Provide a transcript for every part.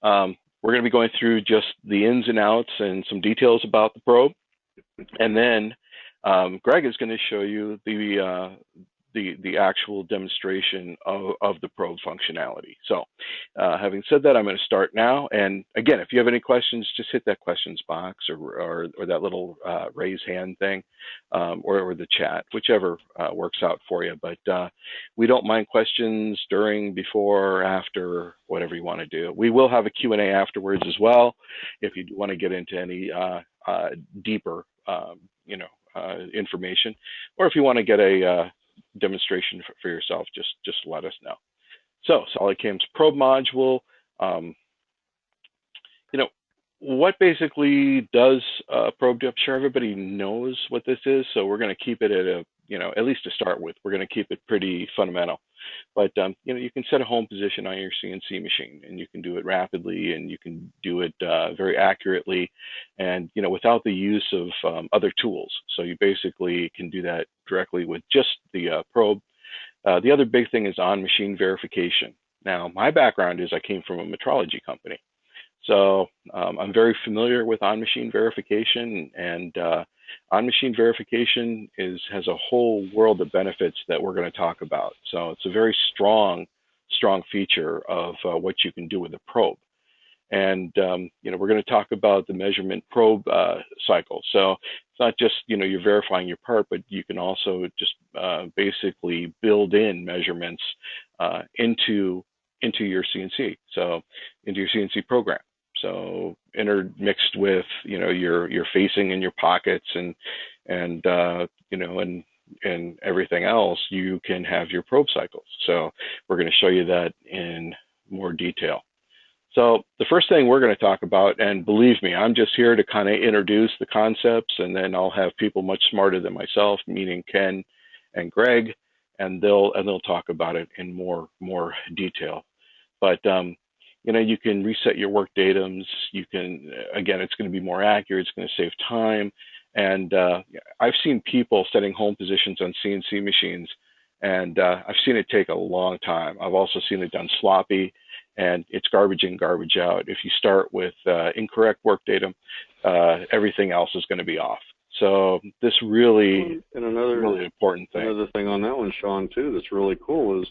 We're going to be going through just the ins and outs and some details about the probe. And then Greg is going to show you the actual demonstration of the probe functionality. So having said that, I'm going to start now. And again, if you have any questions, just hit that questions box or that little raise hand thing or the chat, whichever works out for you. But we don't mind questions during, before, after, whatever you want to do. We will have a Q&A afterwards as well if you do want to get into any deeper information, or if you want to get a demonstration for yourself, just let us know. So SolidCAM's probe module, what basically does probe do? I'm sure everybody knows what this is, so we're going to keep it at a, at least to start with, we're going to keep it pretty fundamental. But you can set a home position on your CNC machine, and you can do it rapidly, and you can do it very accurately, and without the use of other tools. So you basically can do that directly with just the probe. The other big thing is on-machine verification. Now, my background is I came from a metrology company, so I'm very familiar with on-machine verification, and on-machine verification has a whole world of benefits that we're going to talk about. So it's a very strong feature of what you can do with a probe. And we're going to talk about the measurement probe cycle. So it's not just you're verifying your part, but you can also just basically build in measurements into your CNC, so into your CNC program. So intermixed with your facing and your pockets and everything else, you can have your probe cycles. So we're going to show you that in more detail. So the first thing we're going to talk about, and believe me, I'm just here to kind of introduce the concepts, and then I'll have people much smarter than myself, meaning Ken and Greg, and they'll talk about it in more detail. But you can reset your work datums. You can, again, it's going to be more accurate. It's going to save time. And I've seen people setting home positions on CNC machines, and I've seen it take a long time. I've also seen it done sloppy, and it's garbage in, garbage out. If you start with incorrect work datum, everything else is going to be off. So this really, really important thing. Another thing on that one, Sean, too, that's really cool is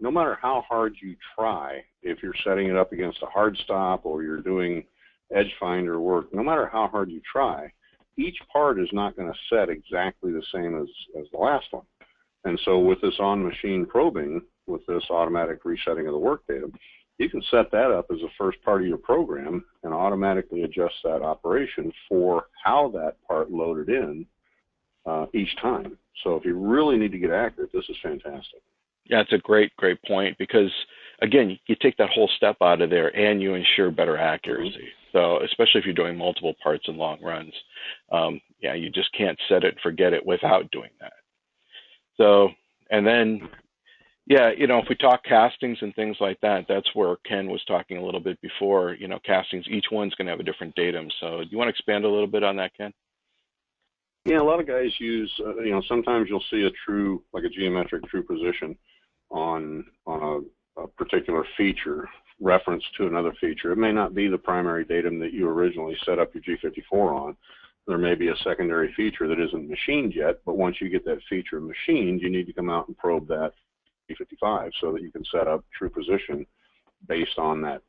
no matter how hard you try, if you're setting it up against a hard stop or you're doing edge finder work, no matter how hard you try, each part is not going to set exactly the same as the last one. And so with this on-machine probing, with this automatic resetting of the work datum, you can set that up as the first part of your program and automatically adjust that operation for how that part loaded in each time. So if you really need to get accurate, this is fantastic. Yeah, it's a great point, because, again, you take that whole step out of there and you ensure better accuracy. Mm-hmm. So especially if you're doing multiple parts in long runs, you just can't set it and forget it without doing that. So, and then, if we talk castings and things like that, that's where Ken was talking a little bit before. Castings, each one's going to have a different datum. So do you want to expand a little bit on that, Ken? Yeah, a lot of guys use, sometimes you'll see a geometric true position on a particular feature reference to another feature. It may not be the primary datum that you originally set up your G54 on. There may be a secondary feature that isn't machined yet, but once you get that feature machined, you need to come out and probe that G55 so that you can set up true position based on that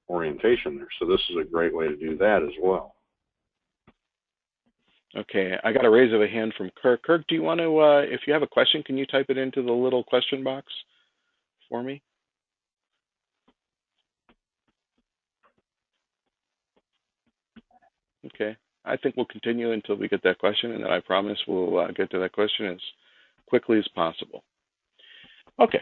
orientation there. So this is a great way to do that as well. Okay, I got a raise of a hand from Kirk. Kirk, do you want to, if you have a question, can you type it into the little question box for me? Okay, I think we'll continue until we get that question, and then I promise we'll get to that question as quickly as possible. Okay,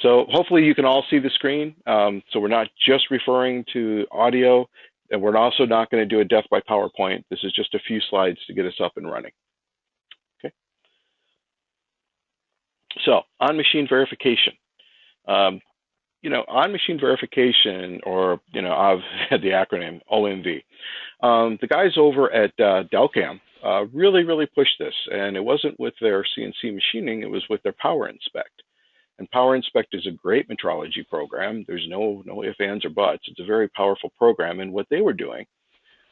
so hopefully you can all see the screen. So we're not just referring to audio, and we're also not going to do a death by PowerPoint. This is just a few slides to get us up and running. Okay. So on-machine verification. On-machine verification, or, I've had the acronym OMV. The guys over at SolidCAM really pushed this, and it wasn't with their CNC machining, it was with their Power Inspect. And Power Inspect is a great metrology program. There's no ifs, ands, or buts. It's a very powerful program. And what they were doing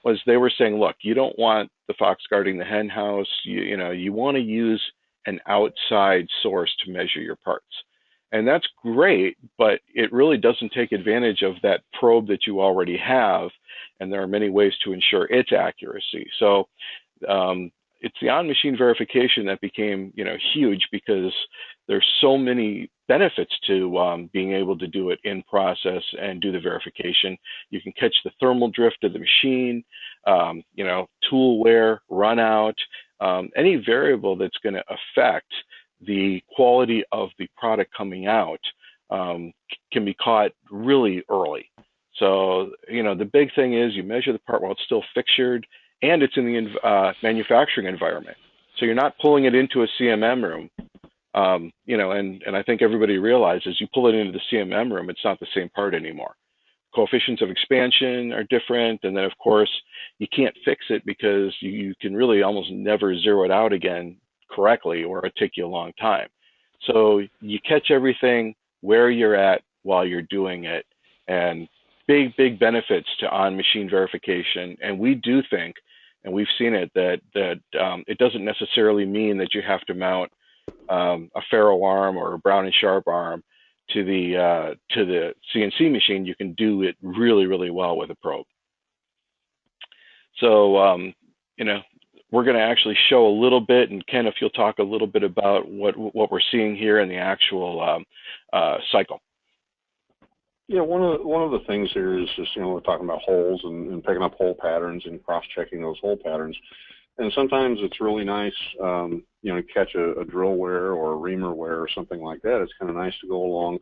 was they were saying, look, you don't want the fox guarding the hen house. You want to use an outside source to measure your parts. And that's great, but it really doesn't take advantage of that probe that you already have. And there are many ways to ensure its accuracy. So it's the on-machine verification that became, huge, because there's so many benefits to being able to do it in process and do the verification. You can catch the thermal drift of the machine, tool wear, run out, any variable that's going to affect the quality of the product coming out can be caught really early. So, the big thing is you measure the part while it's still fixtured, and it's in the manufacturing environment. So you're not pulling it into a CMM room. And I think everybody realizes you pull it into the CMM room, it's not the same part anymore. Coefficients of expansion are different. And then, of course, you can't fix it because you can really almost never zero it out again correctly, or it'll take you a long time. So you catch everything where you're at while you're doing it. And big benefits to on-machine verification. And we do think, and we've seen it, that it doesn't necessarily mean that you have to mount a ferro arm or a Brown and Sharp arm to the CNC machine. You can do it really well with a probe. So we're going to actually show a little bit, and Ken, if you'll talk a little bit about what we're seeing here in the actual cycle. Yeah, one of the things here is just, we're talking about holes and picking up hole patterns and cross-checking those hole patterns. And sometimes it's really nice, to catch a drill wear or a reamer wear or something like that. It's kind of nice to go along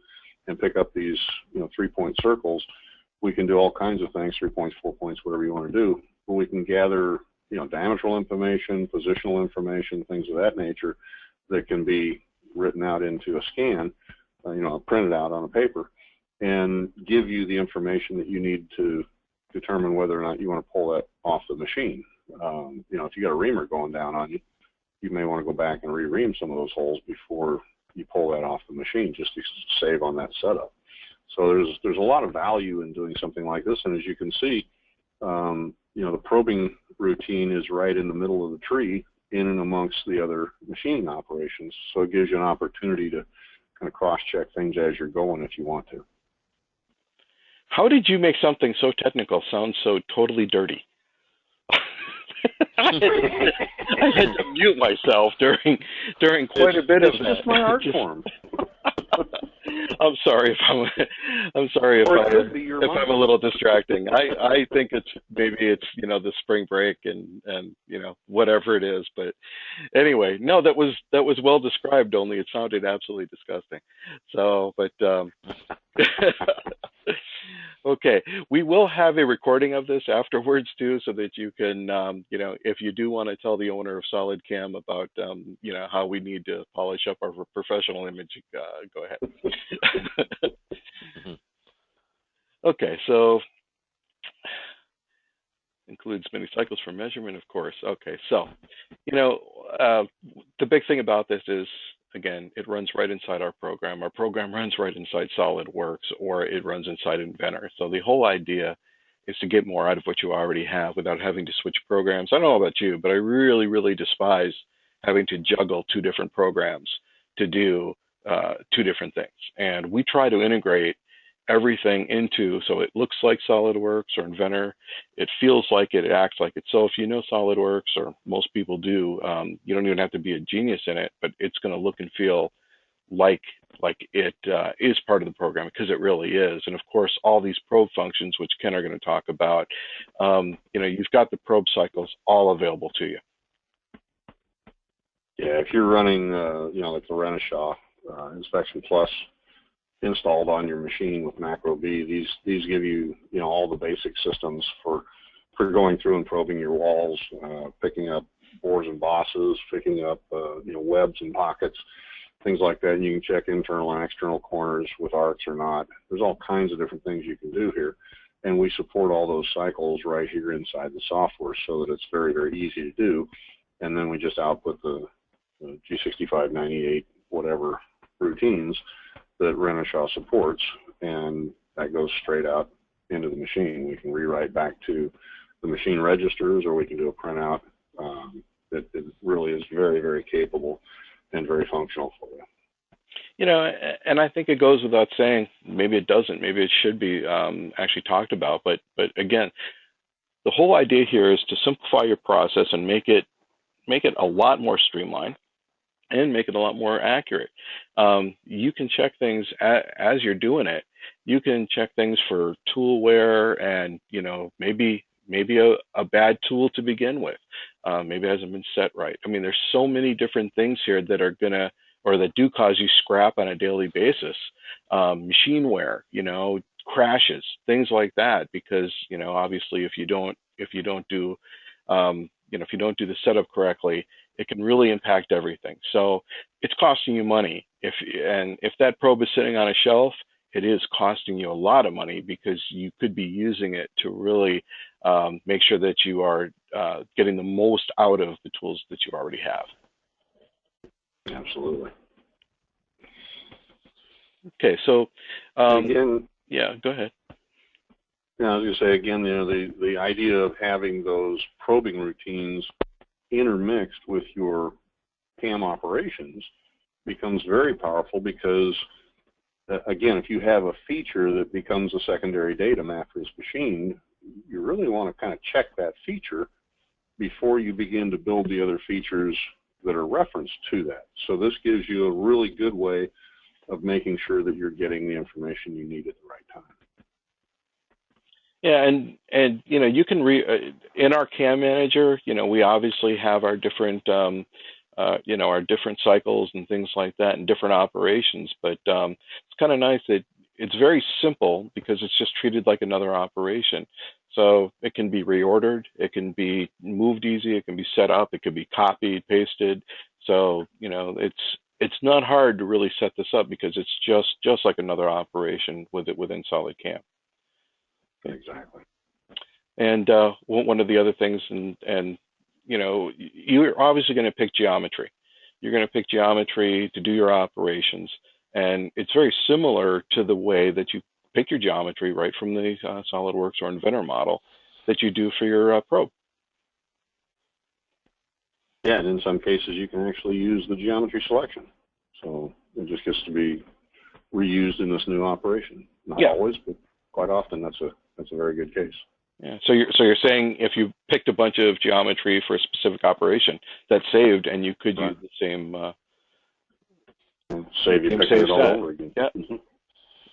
and pick up these, 3-point circles. We can do all kinds of things, 3 points, 4 points, whatever you want to do. But we can gather, diametral information, positional information, things of that nature that can be written out into a scan, printed out on a paper, and give you the information that you need to determine whether or not you want to pull that off the machine. If you got a reamer going down on you, you may want to go back and re-ream some of those holes before you pull that off the machine, just to save on that setup. So there's a lot of value in doing something like this. And as you can see, the probing routine is right in the middle of the tree, in and amongst the other machining operations. So it gives you an opportunity to kind of cross-check things as you're going if you want to. How did you make something so technical sound so totally dirty? I had to mute myself during quite a bit of that. It's just my art form. I'm sorry if I'm a little distracting. I think maybe it's the spring break and whatever it is. But anyway, no, that was well described. Only it sounded absolutely disgusting. So, but okay, we will have a recording of this afterwards too, so that you can, if you do want to tell the owner of SolidCAM about, how we need to polish up our professional image, go ahead. Okay, so includes many cycles for measurement, of course. Okay, so, the big thing about this is, again, it runs right inside our program. Our program runs right inside SolidWorks, or it runs inside Inventor. So the whole idea is to get more out of what you already have without having to switch programs. I don't know about you, but I really despise having to juggle 2 different programs to do 2 different things. And we try to integrate everything into, so it looks like SolidWorks or Inventor, it feels like it, acts like it. So if you know SolidWorks, or most people do, you don't even have to be a genius in it, but it's going to look and feel like it is part of the program, because it really is. And of course, all these probe functions, which Ken are going to talk about, you've got the probe cycles all available to you. Yeah, if you're running, like the Renishaw Inspection Plus installed on your machine with Macro B, these give you, all the basic systems for going through and probing your walls, picking up bores and bosses, picking up, webs and pockets, things like that. And you can check internal and external corners with arcs or not. There's all kinds of different things you can do here. And we support all those cycles right here inside the software, so that it's very easy to do. And then we just output the G6598, whatever, routines that Renishaw supports, and that goes straight out into the machine. We can rewrite back to the machine registers, or we can do a printout. It really is very, very capable and very functional for you. You know, and I think it goes without saying, maybe it doesn't, maybe it should be actually talked about, but again, the whole idea here is to simplify your process and make it a lot more streamlined and make it a lot more accurate. You can check things as you're doing it. You can check things for tool wear and, you know, maybe a bad tool to begin with. Maybe it hasn't been set right. I mean, there's so many different things here that are gonna, or that do cause you scrap on a daily basis. Machine wear, you know, crashes, things like that, because, you know, obviously if you don't do, you know, if you don't do the setup correctly, it can really impact everything. So it's costing you money. If that probe is sitting on a shelf, it is costing you a lot of money, because you could be using it to really make sure that you are getting the most out of the tools that you already have. Absolutely. Okay, so again, yeah, go ahead. Yeah, I was going to say again, you know, the idea of having those probing routines intermixed with your CAM operations becomes very powerful, because again, if you have a feature that becomes a secondary datum after it's machined, you really want to kind of check that feature before you begin to build the other features that are referenced to that. So this gives you a really good way of making sure that you're getting the information you need at the right time. Yeah, and you know, you can in our CAM manager, you know, we obviously have our different you know, our different cycles and things like that, and different operations. But it's kind of nice that it's very simple, because it's just treated like another operation. So it can be reordered, it can be moved easy, it can be set up, it can be copied, pasted. So, you know, it's not hard to really set this up, because it's just like another operation within SolidCAM. Exactly. And one of the other things, and you know, you're obviously going to pick geometry. You're going to pick geometry to do your operations, and it's very similar to the way that you pick your geometry right from the SolidWorks or Inventor model that you do for your probe. Yeah, and in some cases you can actually use the geometry selection, so it just gets to be reused in this new operation. Not always, but quite often that's a very good case. Yeah. So you're saying if you picked a bunch of geometry for a specific operation, that's saved, and you could use the same save you picking it all over again. Yeah. Mm-hmm.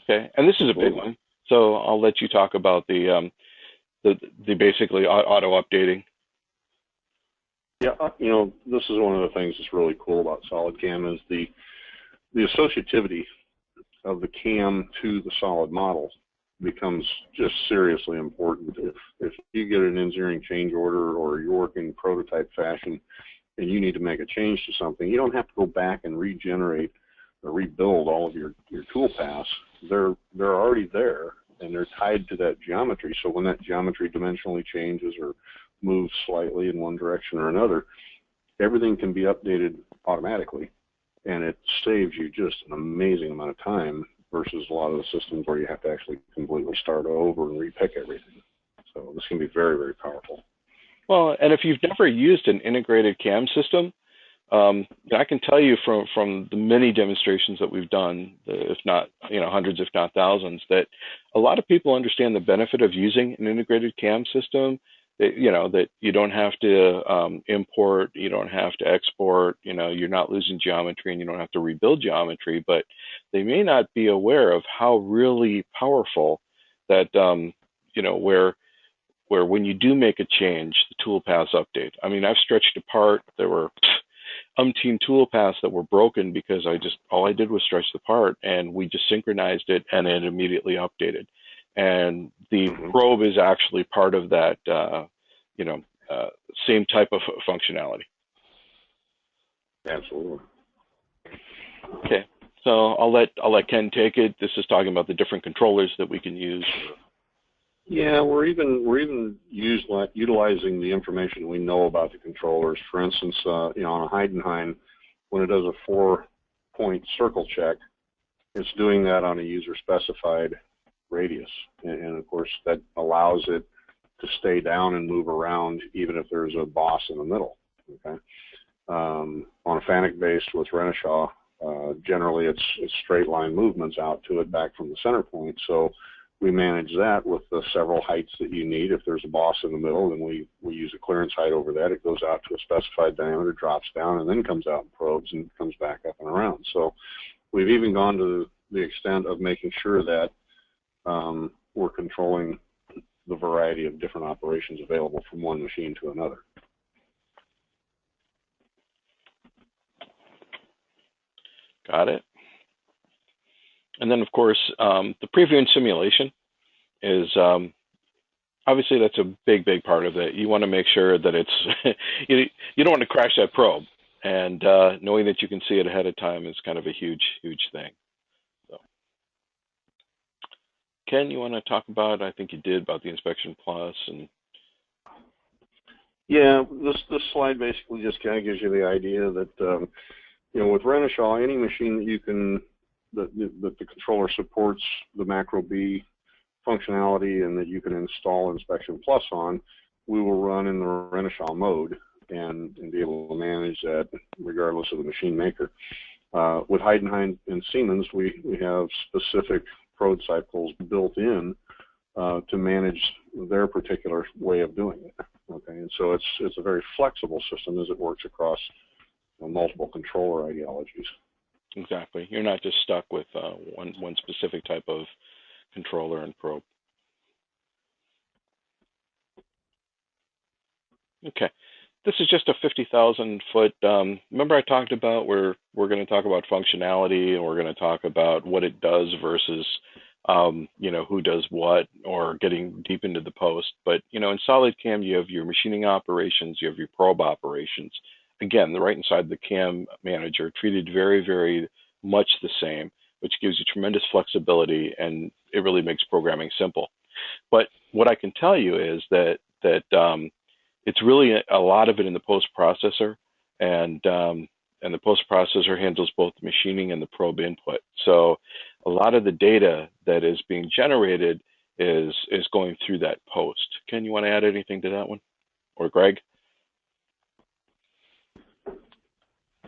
Okay. And this is a big one, so I'll let you talk about the basically auto updating. Yeah. You know, this is one of the things that's really cool about SolidCAM is the associativity of the CAM to the solid model becomes just seriously important. If you get an engineering change order, or you're working in prototype fashion and you need to make a change to something, you don't have to go back and regenerate or rebuild all of your tool paths. They're already there, and they're tied to that geometry. So when that geometry dimensionally changes or moves slightly in one direction or another, everything can be updated automatically, and it saves you just an amazing amount of time versus a lot of the systems where you have to actually completely start over and repick everything. So this can be very, very powerful. Well, and if you've never used an integrated CAM system, I can tell you from the many demonstrations that we've done, if not, you know, hundreds, if not thousands, that a lot of people understand the benefit of using an integrated CAM system. That, you know, that you don't have to import, you don't have to export, you know, you're not losing geometry, and you don't have to rebuild geometry. But they may not be aware of how really powerful that, you know, where when you do make a change, the tool paths update. I mean, I've stretched a part. There were umpteen tool paths that were broken because all I did was stretch the part, and we just synchronized it, and it immediately updated. And the probe is actually part of that, you know, same type of functionality. Absolutely. Okay, so I'll let Ken take it. This is talking about the different controllers that we can use. Yeah, we're even utilizing the information we know about the controllers. For instance, you know, on a Heidenhain, when it does a point circle check, it's doing that on a user-specified radius. And of course, that allows it to stay down and move around even if there's a boss in the middle. Okay. On a FANUC base with Renishaw, generally it's straight line movements out to it back from the center point. So we manage that with the several heights that you need. If there's a boss in the middle, then we use a clearance height over that. It goes out to a specified diameter, drops down, and then comes out and probes and comes back up and around. So we've even gone to the extent of making sure that we're controlling the variety of different operations available from one machine to another. Got it. And then, of course, the preview and simulation is obviously that's a big part of it. You want to make sure that it's you don't want to crash that probe, and knowing that you can see it ahead of time is kind of a huge thing. So, Ken, you want to talk about? I think you did about the Inspection Plus and. Yeah, this slide basically just kind of gives you the idea that with Renishaw, any machine that you can that the controller supports the macro B functionality and that you can install Inspection Plus on, we will run in the Renishaw mode and be able to manage that regardless of the machine maker. With Heidenhain and Siemens, we have specific probe cycles built in to manage their particular way of doing it. Okay, and so it's a very flexible system as it works across multiple controller ideologies. Exactly. You're not just stuck with one specific type of controller and probe. Okay. This is just a 50,000 foot. Remember I talked about we're going to talk about functionality, and we're going to talk about what it does versus who does what, or getting deep into the post. But in SolidCAM you have your machining operations, you have your probe operations. Again, the right inside the CAM manager, treated very much the same, which gives you tremendous flexibility, and it really makes programming simple. But what I can tell you is that it's really a lot of it in the post processor, and the post processor handles both the machining and the probe input. So a lot of the data that is being generated is going through that post. Ken, you want to add anything to that one, or Greg?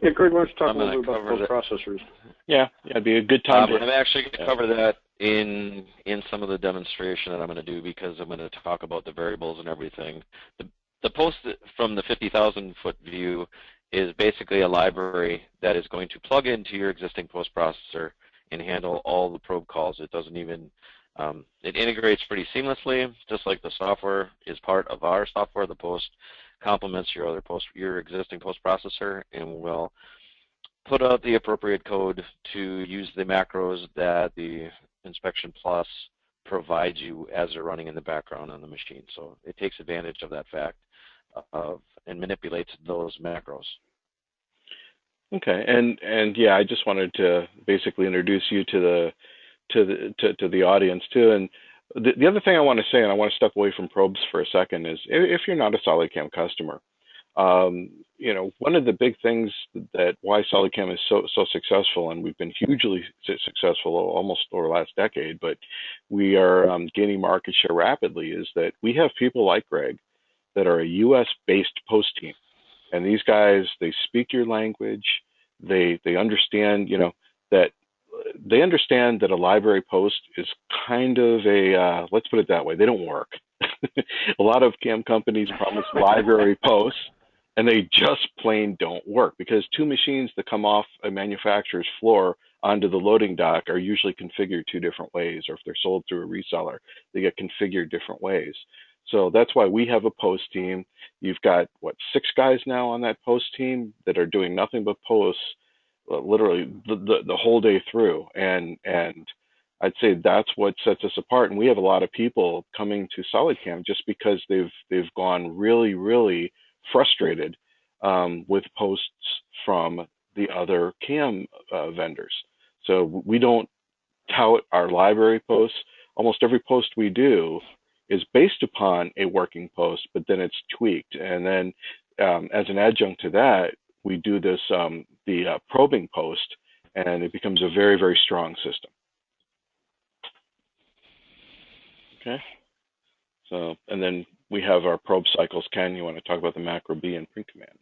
Yeah, Greg, why don't you talk a little bit about post processors? Yeah, it'd be a good time. I'm actually going to cover that in some of the demonstration that I'm going to do, because I'm going to talk about the variables and everything. The post from the 50,000 foot view is basically a library that is going to plug into your existing post processor and handle all the probe calls. It doesn't even, it integrates pretty seamlessly, just like the software is part of our software. The post complements your existing post processor, and will put out the appropriate code to use the macros that the Inspection Plus provides you as they're running in the background on the machine. So it takes advantage of that fact and manipulates those macros. Okay, and yeah, I just wanted to basically introduce you to the audience too. And the other thing I want to say, and I want to step away from probes for a second, is if you're not a SolidCAM customer, one of the big things that why SolidCAM is so successful, and we've been hugely successful almost over the last decade, but we are gaining market share rapidly, is that we have people like Greg that are a U.S.-based post team. And these guys, they speak your language. They understand, that they understand that a library post is kind of a, let's put it that way, they don't work. A lot of CAM companies promise library posts, and they just plain don't work, because two machines that come off a manufacturer's floor onto the loading dock are usually configured two different ways, or if they're sold through a reseller, they get configured different ways. So that's why we have a post team. You've got, 6 guys now on that post team that are doing nothing but posts, literally the whole day through. And I'd say that's what sets us apart. And we have a lot of people coming to SolidCAM just because they've gone really frustrated with posts from the other CAM vendors. So we don't tout our library posts. Almost every post we do is based upon a working post, but then it's tweaked. And then as an adjunct to that, we do this, the probing post, and it becomes a very, very strong system. Okay. So, and then we have our probe cycles. Ken, you want to talk about the macro B and print commands?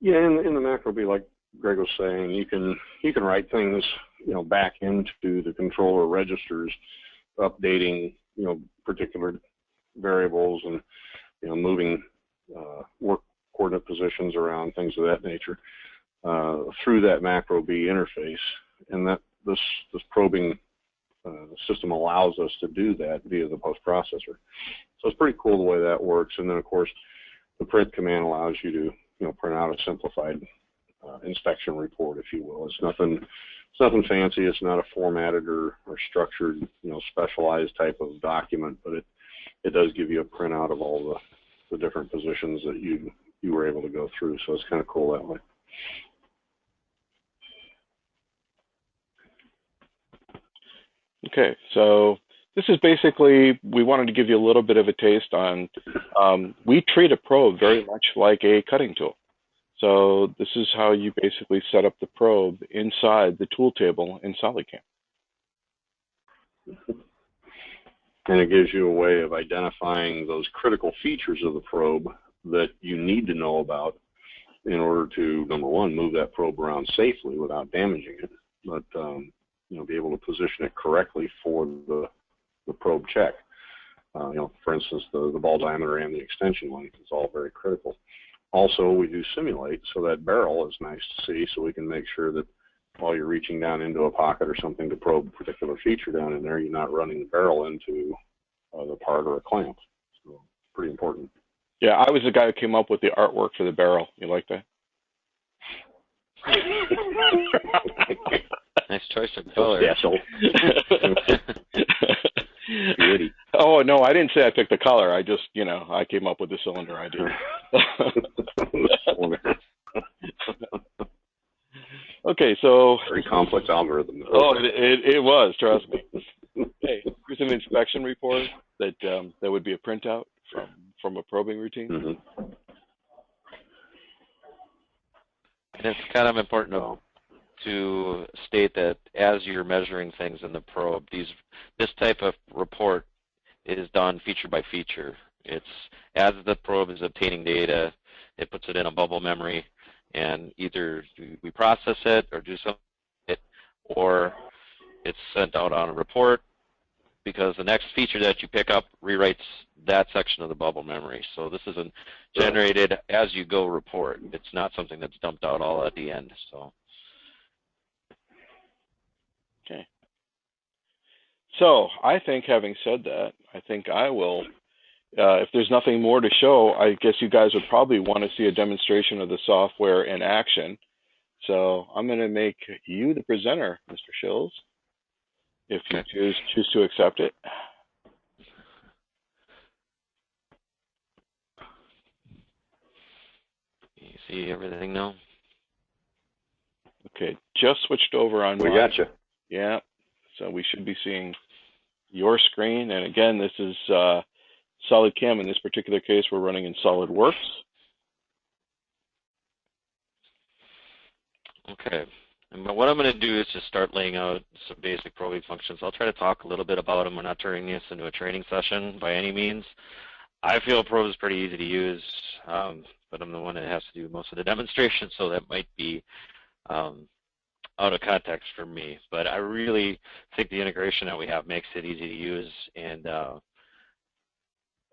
Yeah, in the macro B, like Greg was saying, you can write things, back into the controller registers, updating, particular variables and, moving work coordinate positions around, things of that nature, through that macro B interface. And that this probing system allows us to do that via the post processor. So it's pretty cool the way that works. And then of course the print command allows you to print out a simplified inspection report, if you will. It's nothing fancy. It's not a formatted or structured, specialized type of document, but it does give you a printout of all the different positions that you were able to go through. So it's kind of cool that way. Okay, so this is basically, we wanted to give you a little bit of a taste on, we treat a probe very much like a cutting tool. So this is how you basically set up the probe inside the tool table in SolidCAM. And it gives you a way of identifying those critical features of the probe that you need to know about in order to, number one, move that probe around safely without damaging it, but be able to position it correctly for the probe check. For instance, the ball diameter and the extension length is all very critical. Also, we do simulate, so that barrel is nice to see, so we can make sure that while you're reaching down into a pocket or something to probe a particular feature down in there, you're not running the barrel into the part or a clamp. So, pretty important. Yeah, I was the guy who came up with the artwork for the barrel. You like that? Nice choice of color. Special. Oh, no, I didn't say I picked the color. I just, I came up with the cylinder idea. Okay, so... Very complex algorithm. Oh, it was, trust me. Hey, here's an inspection report that would be a printout from a probing routine. Mm-hmm. And it's kind of important to state that as you're measuring things in the probe, this type of report is done feature by feature. It's as the probe is obtaining data, it puts it in a bubble memory, and either we process it or do something, or it's sent out on a report, because the next feature that you pick up rewrites that section of the bubble memory. So this is a generated as you go report. It's not something that's dumped out all at the end. So. Okay. So I think, having said that, I think I will, if there's nothing more to show, I guess you guys would probably want to see a demonstration of the software in action. So I'm going to make you the presenter, Mr. Shills, if you choose to accept it. You see everything now? Okay, just switched over on mine. We got you. Yeah, so we should be seeing your screen. And again, this is SolidCAM. In this particular case, we're running in SolidWorks. Okay. And what I'm going to do is just start laying out some basic probing functions. I'll try to talk a little bit about them. We're not turning this into a training session by any means. I feel probe is pretty easy to use, but I'm the one that has to do most of the demonstration, so that might be out of context for me. But I really think the integration that we have makes it easy to use. And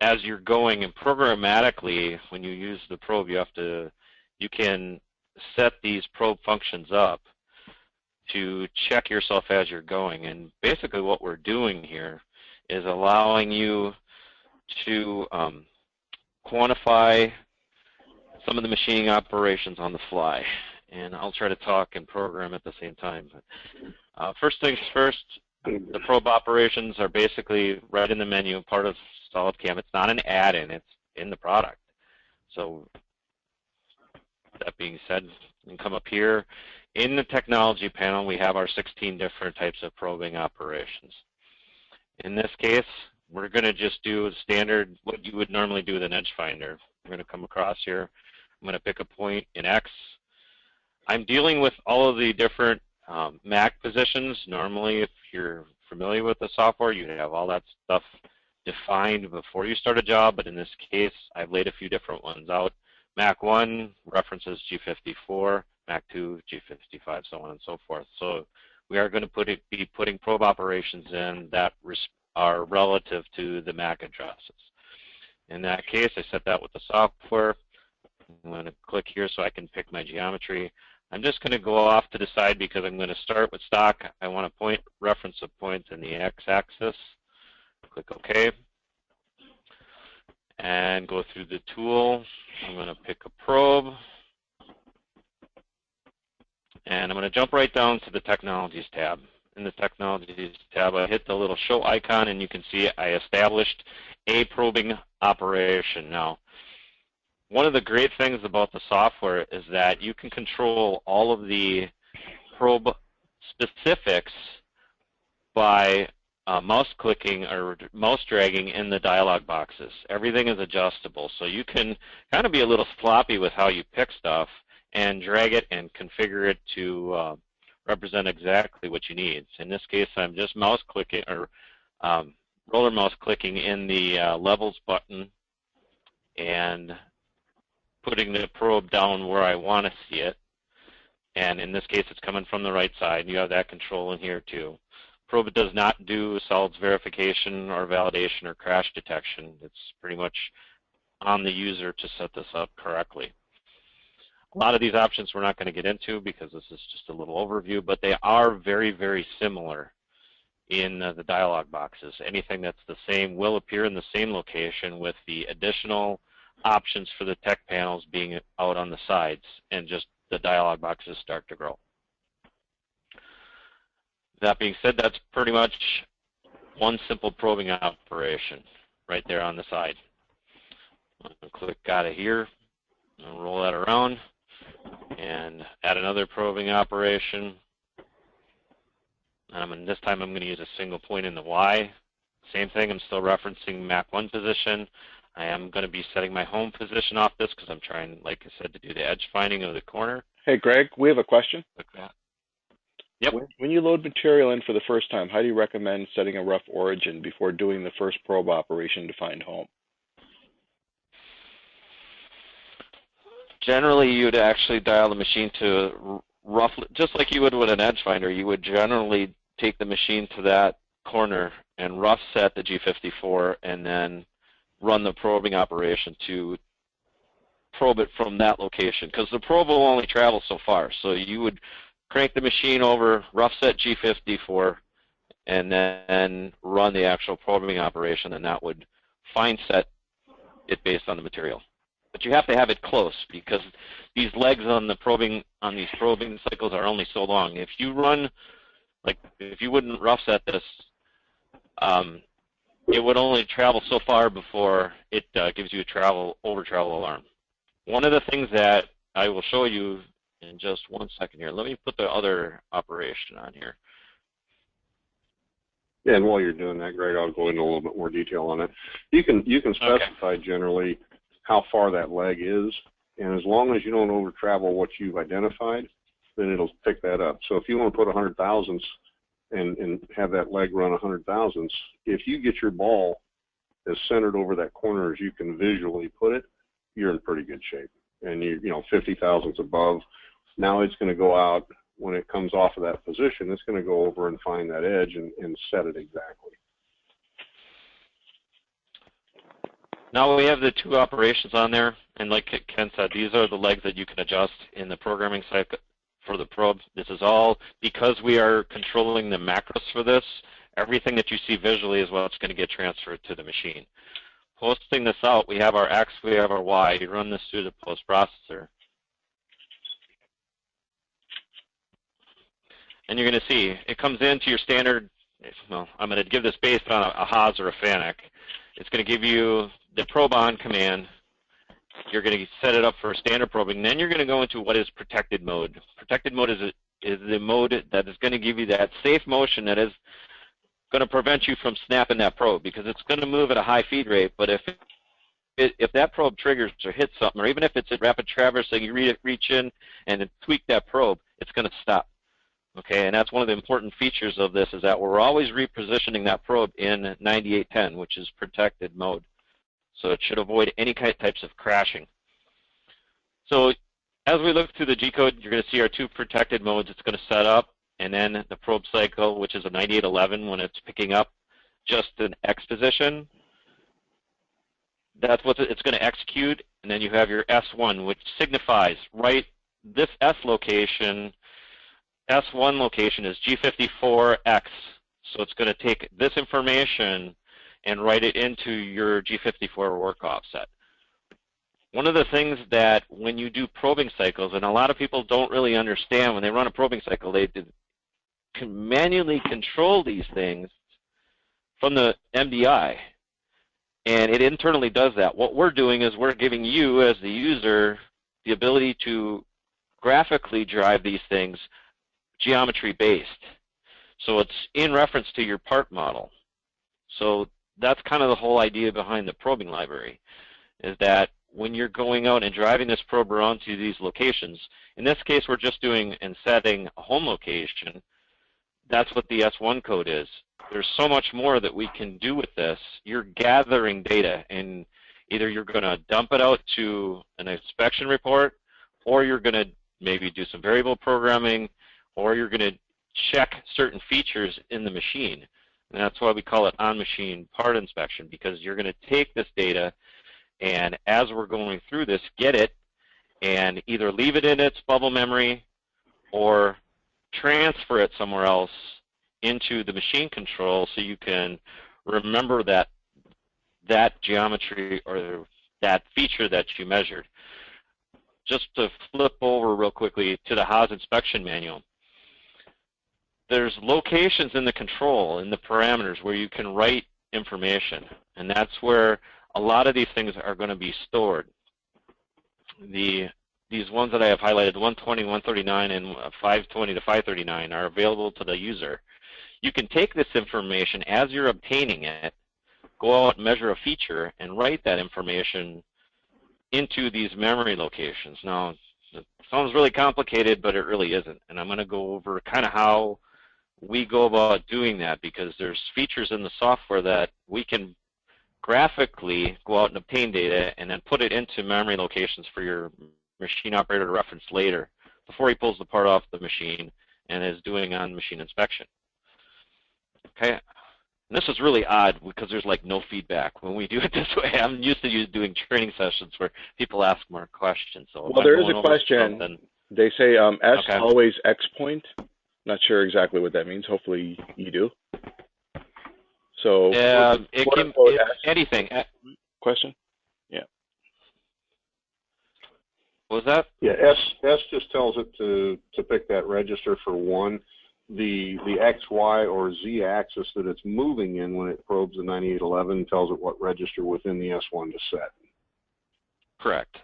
as you're going and programmatically, when you use the probe, you can set these probe functions up to check yourself as you're going. And basically what we're doing here is allowing you to quantify some of the machining operations on the fly. And I'll try to talk and program at the same time. But first things first, the probe operations are basically right in the menu, part of SolidCAM. It's not an add-in, it's in the product. So that being said, you can come up here. In the technology panel, we have our 16 different types of probing operations. In this case, we're going to just do standard, what you would normally do with an edge finder. We're going to come across here. I'm going to pick a point in X. I'm dealing with all of the different MAC positions. Normally, if you're familiar with the software, you have all that stuff defined before you start a job, but in this case, I've laid a few different ones out. MAC 1 references G54, MAC 2, G55, so on and so forth. So we are going to be putting probe operations in that are relative to the MAC addresses. In that case, I set that with the software. I'm going to click here so I can pick my geometry. I'm just going to go off to the side because I'm going to start with stock. I want to reference a point in the x-axis. Click OK. And go through the tool. I'm going to pick a probe. And I'm going to jump right down to the Technologies tab. In the Technologies tab, I hit the little show icon, and you can see I established a probing operation. Now, one of the great things about the software is that you can control all of the probe specifics by mouse clicking or mouse dragging in the dialog boxes. Everything is adjustable, so you can kind of be a little sloppy with how you pick stuff and drag it and configure it to represent exactly what you need. In this case, I'm just mouse clicking or roller mouse clicking in the levels button and putting the probe down where I want to see it. And in this case, it's coming from the right side. You have that control in here too. Probe does not do solids verification or validation or crash detection. It's pretty much on the user to set this up correctly. A lot of these options we're not going to get into because this is just a little overview, but they are very, very similar in the dialog boxes. Anything that's the same will appear in the same location with the additional options for the tech panels being out on the sides, and just the dialog boxes start to grow. That being said, that's pretty much one simple probing operation right there on the side. I'm going to click out of here and roll that around and add another probing operation. This time I'm going to use a single point in the Y. Same thing, I'm still referencing MAC 1 position. I am going to be setting my home position off this because I'm trying, like I said, to do the edge finding of the corner. Hey, Greg, we have a question. Like that. Yep. When you load material in for the first time, how do you recommend setting a rough origin before doing the first probe operation to find home? Generally, you'd actually dial the machine to roughly, just like you would with an edge finder, you would generally take the machine to that corner and rough set the G54 and then run the probing operation to probe it from that location, because the probe will only travel so far. So you would crank the machine over, rough set G54, and then run the actual probing operation, and that would fine set it based on the material. But you have to have it close because these legs on the probing, on these probing cycles are only so long. If you run, like if you wouldn't rough set this, it would only travel so far before it gives you a over travel alarm. One of the things that I will show you in just one second here. Let me put the other operation on here. Yeah, and while you're doing that, Greg, I'll go into a little bit more detail on it. You can specify generally how far that leg is, and as long as you don't over travel what you've identified, then it'll pick that up. So if you want to put 100 thousandths and have that leg run 100 thousandths, if you get your ball as centered over that corner as you can visually put it, you're in pretty good shape. And you know, 50 thousandths above, now it's going to go out when it comes off of that position. It's going to go over and find that edge and set it exactly. Now we have the two operations on there, and like Ken said, these are the legs that you can adjust in the programming cycle for the probe. This is all because we are controlling the macros for this. Everything that you see visually is what's going to get transferred to the machine. Posting this out, we have our X, we have our Y. You run this through the post processor. And you're going to see it comes into your standard, well, I'm going to give this based on a Haas or a FANUC. It's going to give you the probe on command. You're going to set it up for standard probing. Then you're going to go into what is protected mode. Protected mode is the mode that is going to give you that safe motion that is going to prevent you from snapping that probe, because it's going to move at a high feed rate. But if if that probe triggers or hits something, or even if it's at rapid traversing, you reach in and then tweak that probe, it's going to stop. Okay, and that's one of the important features of this, is that we're always repositioning that probe in 9810, which is protected mode. So it should avoid any types of crashing. So as we look through the G-code, you're going to see our two protected modes. It's going to set up, and then the probe cycle, which is a 9811 when it's picking up just an X position. That's what it's going to execute, and then you have your S1, which signifies right this S location. S1 location is G54X, so it's going to take this information and write it into your G54 work offset. One of the things that when you do probing cycles, and a lot of people don't really understand when they run a probing cycle, they can manually control these things from the MDI, and it internally does that. What we're doing is we're giving you, as the user, the ability to graphically drive these things geometry-based. So it's in reference to your part model. So that's kind of the whole idea behind the probing library, is that when you're going out and driving this probe around to these locations, in this case we're just doing and setting a home location. That's what the S1 code is. There's so much more that we can do with this. You're gathering data, and either you're going to dump it out to an inspection report, or you're going to maybe do some variable programming, or you're going to check certain features in the machine. And that's why we call it on-machine part inspection, because you're going to take this data and, as we're going through this, get it and either leave it in its bubble memory or transfer it somewhere else into the machine control, so you can remember that geometry or that feature that you measured. Just to flip over real quickly to the Haas inspection manual, there's locations in the control, in the parameters, where you can write information, and that's where a lot of these things are going to be stored. These ones that I have highlighted, 120, 139, and 520 to 539, are available to the user. You can take this information as you're obtaining it, go out and measure a feature, and write that information into these memory locations. Now, it sounds really complicated, but it really isn't. And I'm going to go over kind of how we go about doing that, because there's features in the software that we can graphically go out and obtain data and then put it into memory locations for your machine operator to reference later, before he pulls the part off the machine and is doing on-machine inspection. Okay, and this is really odd because there's like no feedback when we do it this way. I'm used to doing training sessions where people ask more questions. So well, there is a question. They say S okay. Always X point. Not sure exactly what that means. Hopefully you do. So it can anything. Question? Yeah. What was that? Yeah, S just tells it to pick that register for 1. The X, Y, or Z axis that it's moving in when it probes the 9811 tells it what register within the S1 to set. Correct.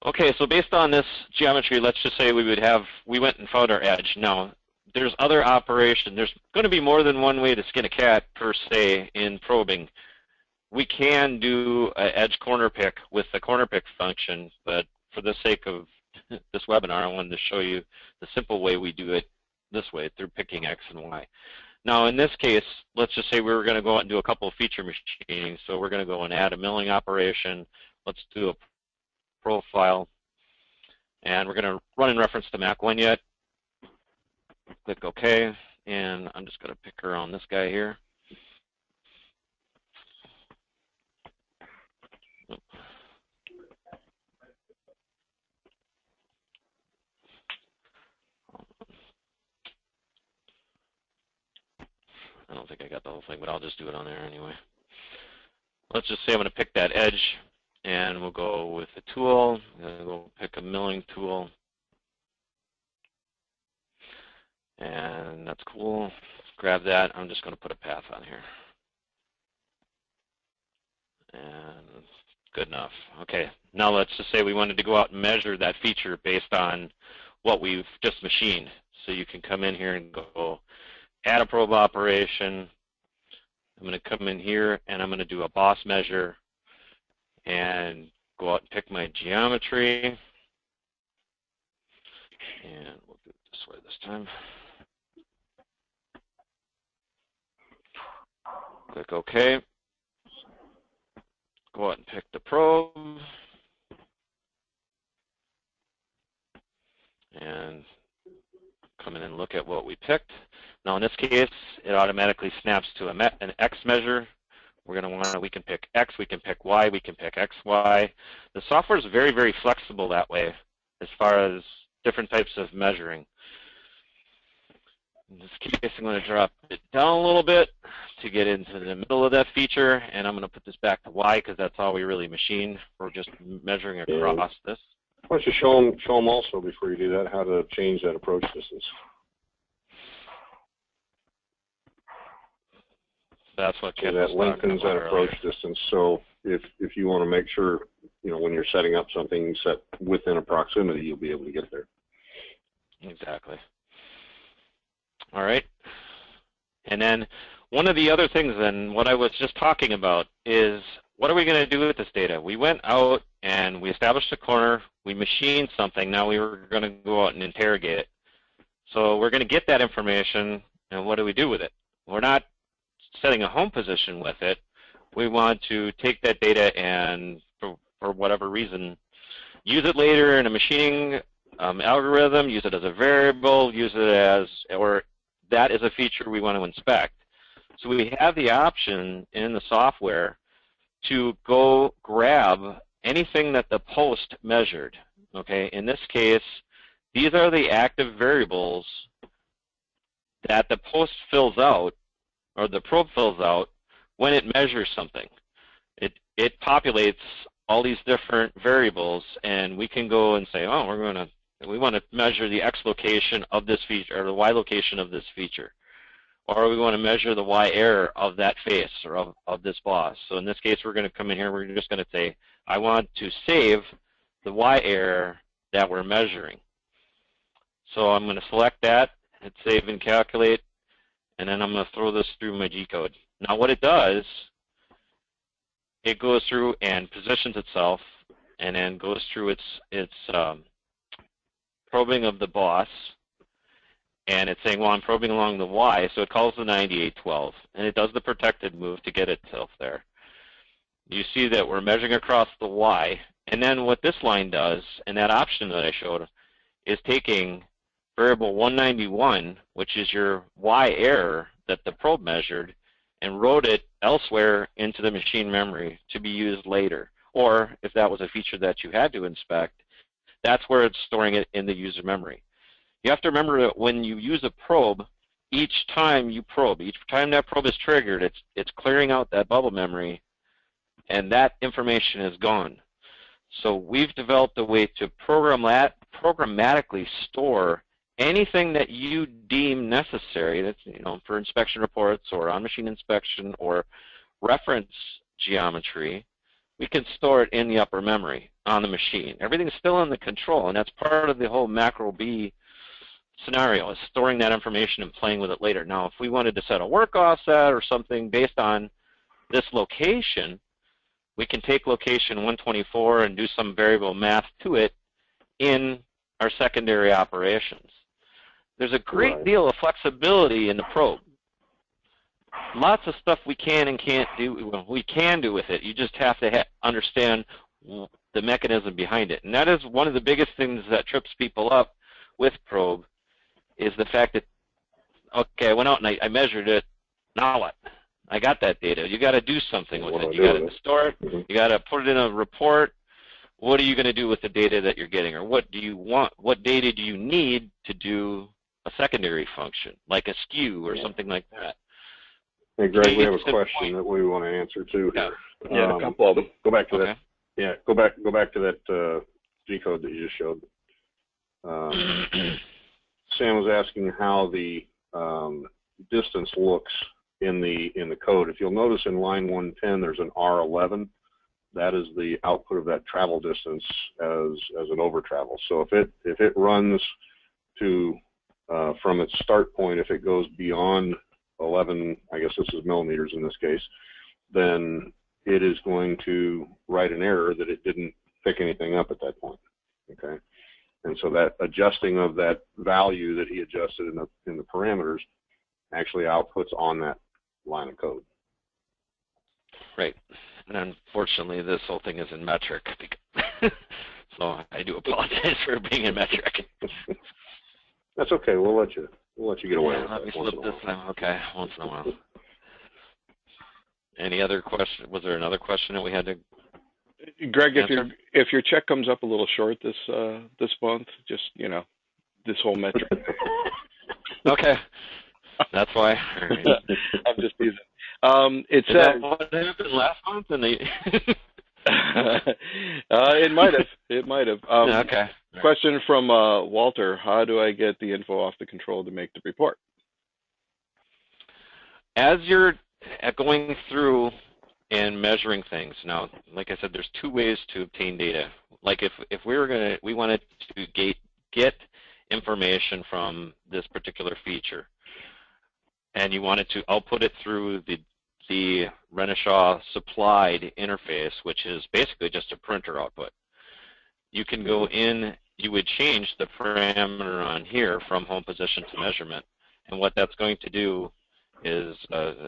Okay, so based on this geometry, let's just say we went and found our edge. Now, there's other operation. There's going to be more than one way to skin a cat, per se, in probing. We can do an edge corner pick with the corner pick function, but for the sake of this webinar, I wanted to show you the simple way we do it this way, through picking X and Y. Now, in this case, let's just say we were going to go out and do a couple of feature machining. So we're going to go and add a milling operation. Let's do a profile, and we're going to run in reference to Mac 1 yet. Click OK, and I'm just going to pick around this guy here. I don't think I got the whole thing, but I'll just do it on there anyway. Let's just say I'm going to pick that edge, and we'll go with the tool. I'm going to go pick a milling tool. And that's cool. Grab that. I'm just going to put a path on here. And good enough. Okay, now let's just say we wanted to go out and measure that feature based on what we've just machined. So you can come in here and go add a probe operation, I'm going to come in here and I'm going to do a boss measure and go out and pick my geometry. And we'll do it this way this time. Click OK. Go out and pick the probe. And come in and look at what we picked. Now in this case, it automatically snaps to an X measure. We're going to want to, we can pick X, we can pick Y, we can pick X, Y. The software is very, very flexible that way as far as different types of measuring. In this case, I'm going to drop it down a little bit to get into the middle of that feature, and I'm going to put this back to Y because that's all we really machine. We're just measuring across this. Why don't you show them also before you do that how to change that approach distance? That's what Ken that lengthens that approach distance. So if you want to make sure, you know, when you're setting up something set within a proximity, you'll be able to get there. Exactly. All right. And then one of the other things then, what I was just talking about is, what are we going to do with this data? We went out and we established a corner, we machined something, now we were going to go out and interrogate it. So we're going to get that information, and what do we do with it? We're not setting a home position with it. We want to take that data and, for whatever reason, use it later in a machining algorithm, use it as a variable, use it as, or that is a feature we want to inspect. So we have the option in the software to go grab anything that the post measured. Okay, in this case, these are the active variables that the post fills out, or the probe fills out, when it measures something. It populates all these different variables, and we can go and say, oh, we want to measure the X location of this feature, or the Y location of this feature. Or we want to measure the Y error of that face, or of this boss. So in this case, we're going to come in here, we're just going to say, I want to save the Y error that we're measuring. So I'm going to select that, hit save and calculate, and then I'm going to throw this through my G-code. Now what it does, it goes through and positions itself, and then goes through its probing of the boss, and it's saying, well, I'm probing along the Y, so it calls the 9812, and it does the protected move to get itself there. You see that we're measuring across the Y, and then what this line does, and that option that I showed, is taking variable 191, which is your Y error that the probe measured, and wrote it elsewhere into the machine memory to be used later. Or if that was a feature that you had to inspect, that's where it's storing it in the user memory. You have to remember that when you use a probe, each time you probe, each time that probe is triggered, it's clearing out that bubble memory, and that information is gone. So we've developed a way to programmatically store anything that you deem necessary, that's, you know, for inspection reports or on-machine inspection or reference geometry. We can store it in the upper memory on the machine. Everything's still in the control, and that's part of the whole macro B scenario, is storing that information and playing with it later. Now, if we wanted to set a work offset or something based on this location, we can take location 124 and do some variable math to it in our secondary operations. There's a great deal of flexibility in the probe. Lots of stuff we can and can't do. Well, we can do with it. You just have to understand the mechanism behind it. And that is one of the biggest things that trips people up with probe, is the fact that, okay, I went out and I measured it. Now what? I got that data. You got to do something with it. You got to store it. You got to put it in a report. What are you going to do with the data that you're getting, or what do you want? What data do you need to do a secondary function, like a skew or something like that? Hey, Greg, we have a question that we want to answer too. Yeah, a couple of them. Go back to that. Yeah, go back to that G code that you just showed. Sam was asking how the distance looks in the code. If you'll notice in line 110, there's an R11. That is the output of that travel distance as an over travel. So if it runs to from its start point, if it goes beyond 11, I guess this is millimeters in this case, then it is going to write an error that it didn't pick anything up at that point, okay? And so that adjusting of that value that he adjusted in the parameters actually outputs on that line of code. Right. And unfortunately, this whole thing is in metric. So I do apologize for being in metric. That's okay. We'll let you get away with Let that. me flip this time. Okay, once in a while. Any other question? Was there another question that we had to Greg, answer? if your check comes up a little short this month, just this whole metric. Okay, that's why. Right. I'm just teasing. Is that what happened last month? And they it might have. It might have. Okay. Question from Walter: how do I get the info off the control to make the report? As you're going through and measuring things, now, like I said, there's two ways to obtain data. Like if we wanted to get information from this particular feature, and you wanted to output it through the Renishaw supplied interface, which is basically just a printer output. You can go in, you would change the parameter on here from home position to measurement, and what that's going to do is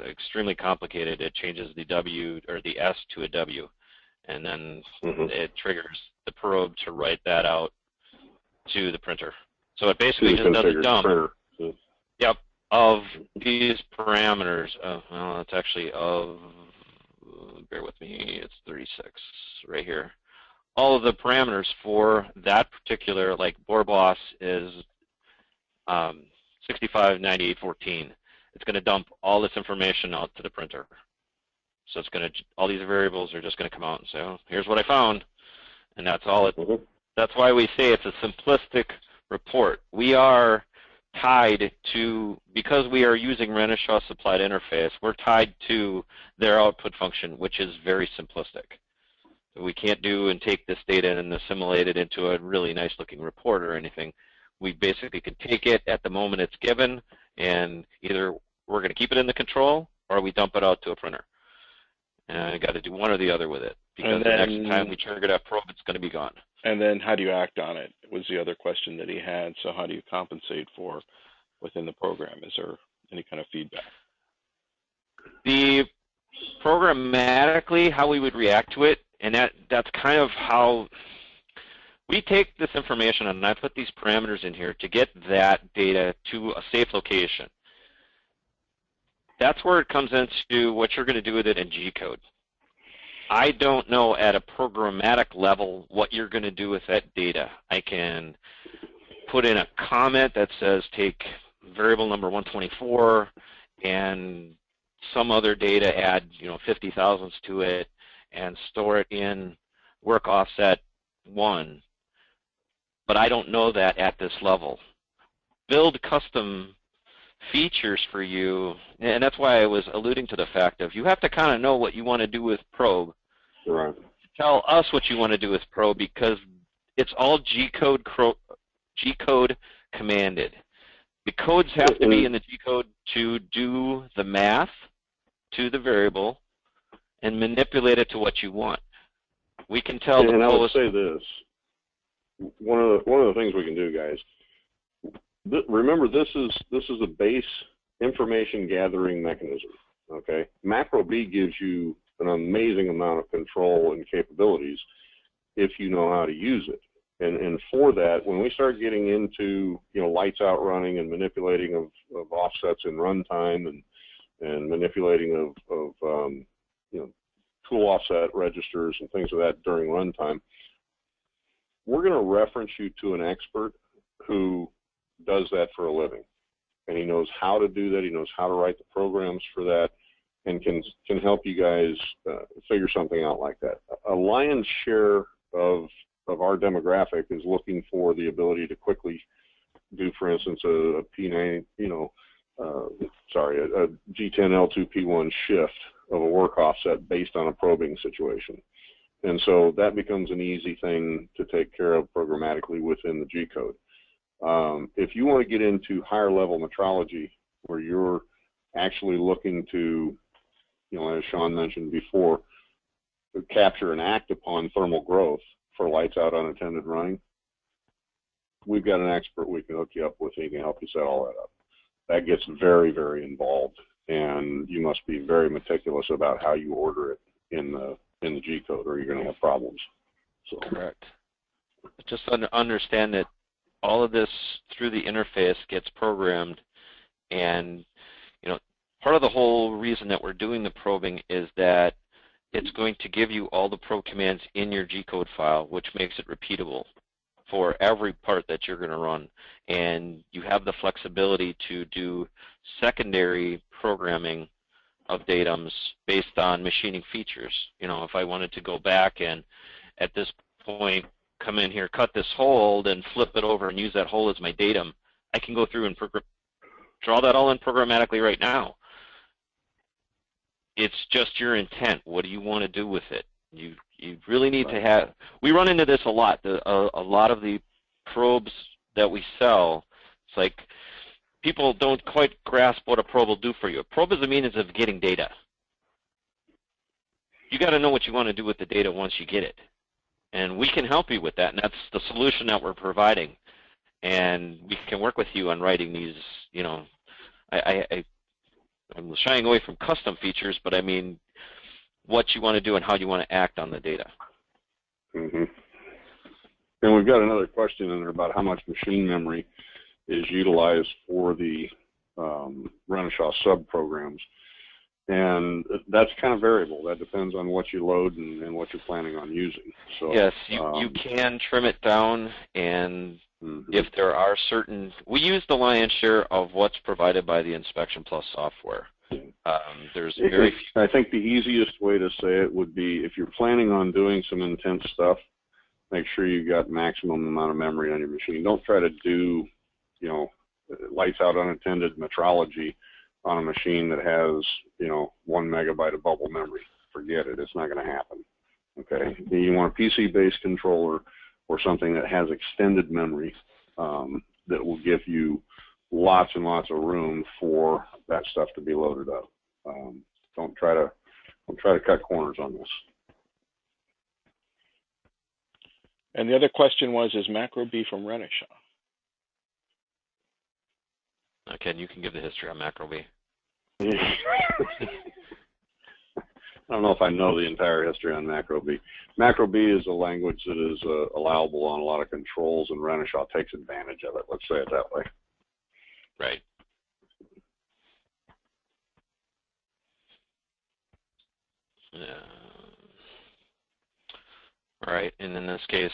extremely complicated. It changes the W or the S to a W, and then it triggers the probe to write that out to the printer. So it basically just does a dump. Yep. Of these parameters, well, it's actually bear with me, it's 36 right here. All of the parameters for that particular, like Borbos is 659814. It's going to dump all this information out to the printer. So it's going to, all these variables are just going to come out and say, oh, here's what I found, and that's all it. That's why we say it's a simplistic report. We are tied to, because we are using Renishaw supplied interface, we're tied to their output function, which is very simplistic. We can't do and take this data and assimilate it into a really nice looking report or anything. We basically can take it at the moment it's given, and either we're going to keep it in the control or we dump it out to a printer. And I got to do one or the other with it, because the next time we trigger that probe, it's going to be gone. And then how do you act on it was the other question that he had. So how do you compensate for within the program? Is there any kind of feedback? The programmatically, how we would react to it, and that's kind of how we take this information, and I put these parameters in here to get that data to a safe location. That's where it comes into what you're going to do with it in G-code. I don't know at a programmatic level what you're going to do with that data. I can put in a comment that says take variable number 124 and some other data, add 50 thousandths to it, and store it in work offset 1. But I don't know that at this level. Build custom features for you, and that's why I was alluding to the fact of you have to kind of know what you want to do with probe. Right. Tell us what you want to do with probe, because it's all G-code commanded. The codes have to be in the G-code to do the math to the variable and manipulate it to what you want. We can tell the I would say this. One of the things we can do, guys. Remember, this is a base information gathering mechanism. Okay, macro B gives you an amazing amount of control and capabilities if you know how to use it. And for that, when we start getting into lights out running and manipulating of offsets in runtime and manipulating of tool offset registers and things of that during runtime, we're going to reference you to an expert who does that for a living, and he knows how to do that. He knows how to write the programs for that, and can help you guys figure something out like that. A lion's share of our demographic is looking for the ability to quickly do, for instance, a P9, a G10L2 P1 shift of a work offset based on a probing situation. And so that becomes an easy thing to take care of programmatically within the G code. If you want to get into higher level metrology where you're actually looking to, as Sean mentioned before, capture and act upon thermal growth for lights out unattended running, we've got an expert we can hook you up with, and he can help you set all that up. That gets very, very involved, and you must be very meticulous about how you order it in the G code, or you're going to have problems. So. Correct. Just understand that all of this through the interface gets programmed, and part of the whole reason that we're doing the probing is that it's going to give you all the probe commands in your G code file, which makes it repeatable for every part that you're going to run, and you have the flexibility to do secondary programming of datums based on machining features. If I wanted to go back and at this point come in here, cut this hole, and flip it over and use that hole as my datum, I can go through and draw that all in programmatically right now. It's just your intent. What do you want to do with it? You really need to have. We run into this a lot. A lot of the probes that we sell, it's like people don't quite grasp what a probe will do for you. A probe is a means of getting data. You got to know what you want to do with the data once you get it, and we can help you with that. And that's the solution that we're providing. And we can work with you on writing these. I'm shying away from custom features, but I mean what you want to do and how you want to act on the data. Mm-hmm. And we've got another question in there about how much machine memory is utilized for the Renishaw sub-programs. And that's kind of variable. That depends on what you load and what you're planning on using. So, yes, you can trim it down, and if there are certain, we use the lion's share of what's provided by the Inspection Plus software. There's very few. I think the easiest way to say it would be if you're planning on doing some intense stuff, make sure you've got maximum amount of memory on your machine. Don't try to do, lights out unattended metrology on a machine that has, 1 megabyte of bubble memory. Forget it. It's not going to happen. Okay. You want a PC-based controller or something that has extended memory that will give you lots and lots of room for that stuff to be loaded up. Don't try to cut corners on this. And the other question was, is Macro B from Renishaw? Ken, you can give the history on Macro B. I don't know if I know the entire history on Macro B. Macro B is a language that is allowable on a lot of controls, and Renishaw takes advantage of it. Let's say it that way. Right. All right, and in this case,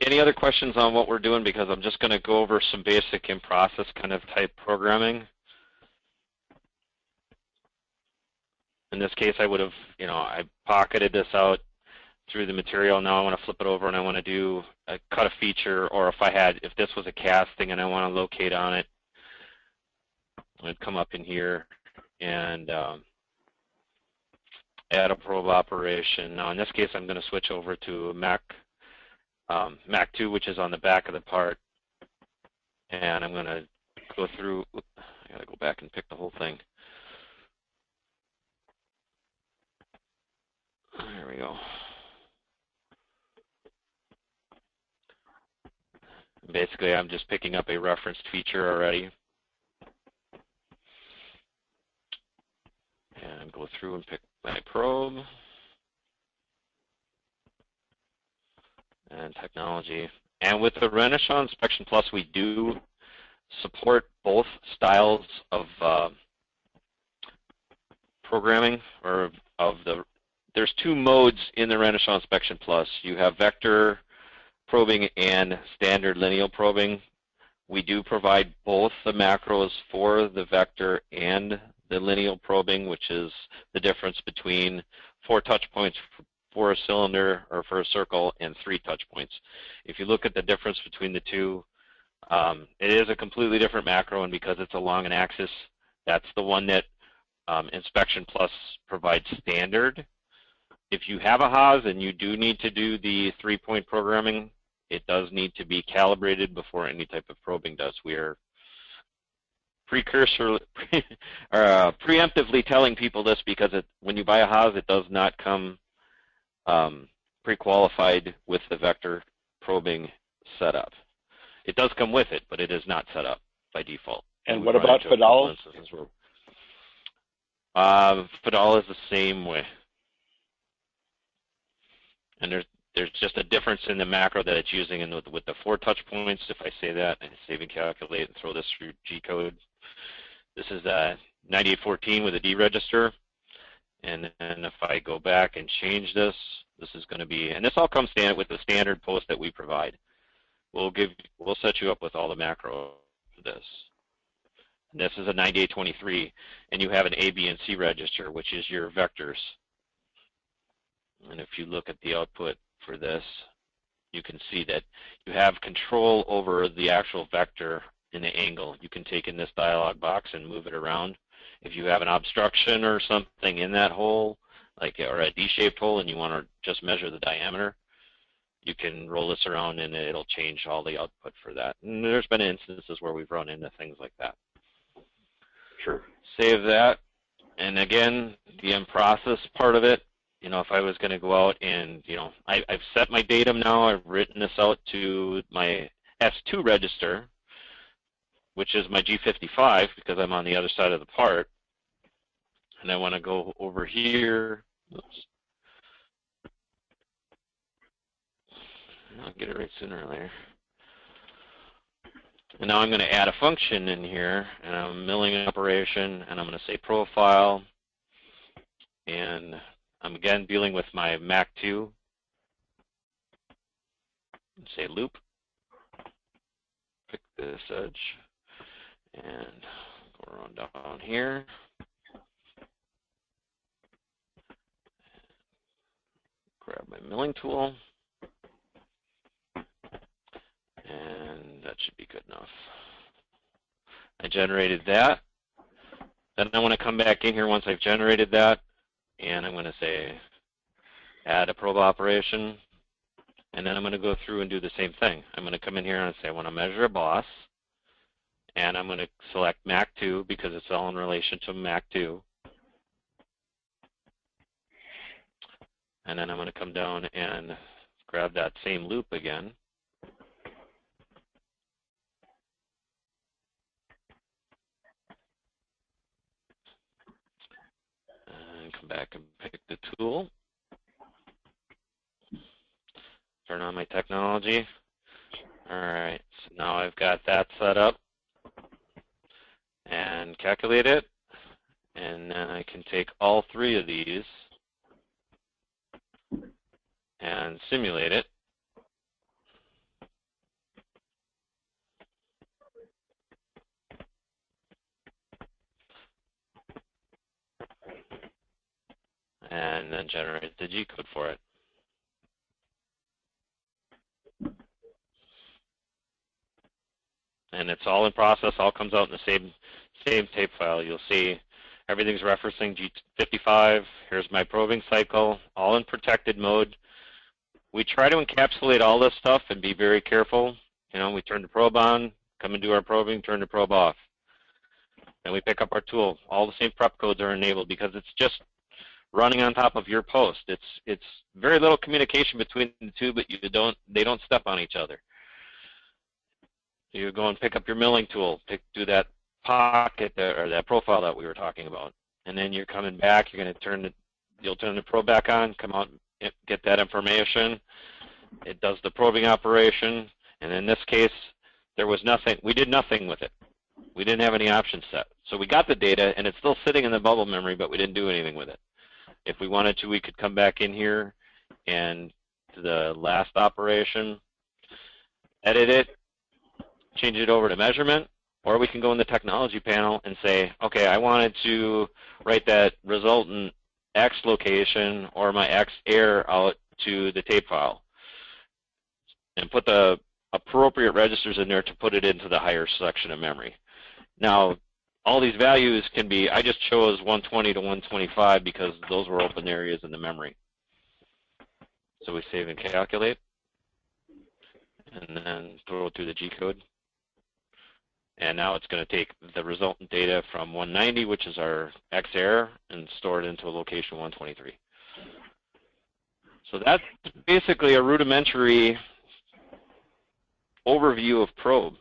any other questions on what we're doing? Because I'm just going to go over some basic in-process kind of type programming. In this case, I would have, I pocketed this out through the material. Now I want to flip it over and I want to cut a feature, or if this was a casting and I want to locate on it, I'd come up in here and add a probe operation. Now in this case, I'm going to switch over to Mac 2, which is on the back of the part, and I'm going to go through. I got to go back and pick the whole thing. There we go. Basically, I'm just picking up a referenced feature already. And go through and pick my probe. And technology. And with the Renishaw Inspection Plus, we do support both styles of programming, or there's two modes in the Renishaw Inspection Plus. You have vector probing and standard lineal probing. We do provide both the macros for the vector and the lineal probing, which is the difference between 4 touch points for a cylinder or for a circle and 3 touch points. If you look at the difference between the two, it is a completely different macro, and because it's along an axis, that's the one that Inspection Plus provides standard. If you have a Haas and you do need to do the 3-point programming, it does need to be calibrated before any type of probing does. We are preemptively telling people this because when you buy a Haas, it does not come pre-qualified with the vector probing setup. It does come with it, but it is not set up by default. And what about Fidal? Fidal is the same way. And there's just a difference in the macro that it's using and with the 4 touch points. If I say that and save and calculate and throw this through G code, this is 9814 with a D register. And then if I go back and change this, this is going to be, and this all comes standard with the standard post that we provide. We'll set you up with all the macro for this. And this is a 9823, and you have an A, B, and C register, which is your vectors. And if you look at the output for this, you can see that you have control over the actual vector in the angle. You can take in this dialog box and move it around. If you have an obstruction or something in that hole, or a D-shaped hole, and you want to just measure the diameter, you can roll this around and it'll change all the output for that. And there's been instances where we've run into things like that. Sure. Save that. And again, the in-process part of it, if I was going to go out and, I've set my datum now. I've written this out to my S2 register, which is my G55 because I'm on the other side of the part. And I want to go over here. Oops. I'll get it right sooner or later. And now I'm going to add a function in here, and I'm a milling operation, and I'm going to say profile, and I'm again dealing with my Mac2. Say loop. Pick this edge, and go around down here. Grab my milling tool. And that should be good enough. I generated that. Then I want to come back in here once I've generated that, and I'm going to say add a probe operation, and then I'm going to go through and do the same thing. I'm going to come in here and say I want to measure a boss, and I'm going to select Mac2 because it's all in relation to Mac2. And then I'm going to come down and grab that same loop again. And come back and pick the tool. Turn on my technology. All right, so now I've got that set up and calculate it. And then I can take all 3 of these and simulate it. And then generate the G code for it. And it's all in process, all comes out in the same tape file. You'll see everything's referencing G55. Here's my probing cycle, all in protected mode. We try to encapsulate all this stuff and be very careful. We turn the probe on, come and do our probing, turn the probe off. Then we pick up our tool. All the same prep codes are enabled because it's just running on top of your post. It's very little communication between the two, but they don't step on each other. You go and pick up your milling tool, do that pocket or that profile that we were talking about, and then you're coming back. You're going to you'll turn the probe back on, come out, get that information. It does the probing operation, and in this case, there was nothing. We did nothing with it. We didn't have any options set. So we got the data, and it's still sitting in the bubble memory, but we didn't do anything with it. If we wanted to, we could come back in here and to the last operation, edit it, change it over to measurement, or we can go in the technology panel and say, okay, I wanted to write that resultant X location or my X error out to the tape file and put the appropriate registers in there to put it into the higher section of memory. Now, all these values can be, I just chose 120 to 125 because those were open areas in the memory. So we save and calculate, and then throw it through the G code. And now it's going to take the resultant data from 190, which is our X error, and store it into a location 123. So that's basically a rudimentary overview of probe.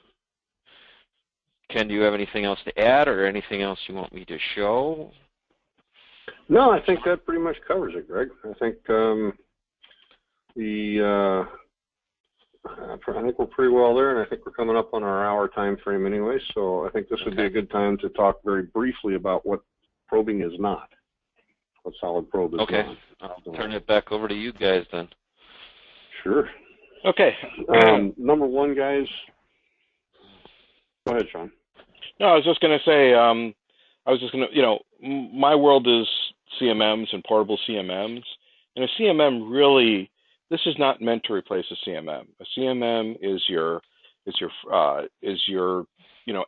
Ken, do you have anything else to add or anything else you want me to show? No, I think that pretty much covers it, Greg. I think I think we're pretty well there, and I think we're coming up on our hour time frame anyway, so I think this would be a good time to talk very briefly about what probing is not, what solid probe is not. Okay, I'll turn it back over to you guys then. Sure. Okay. Number one, guys. Go ahead, Sean. No, I was just going to say, my world is CMMs and portable CMMs, and a CMM really, this is not meant to replace a CMM. A CMM is your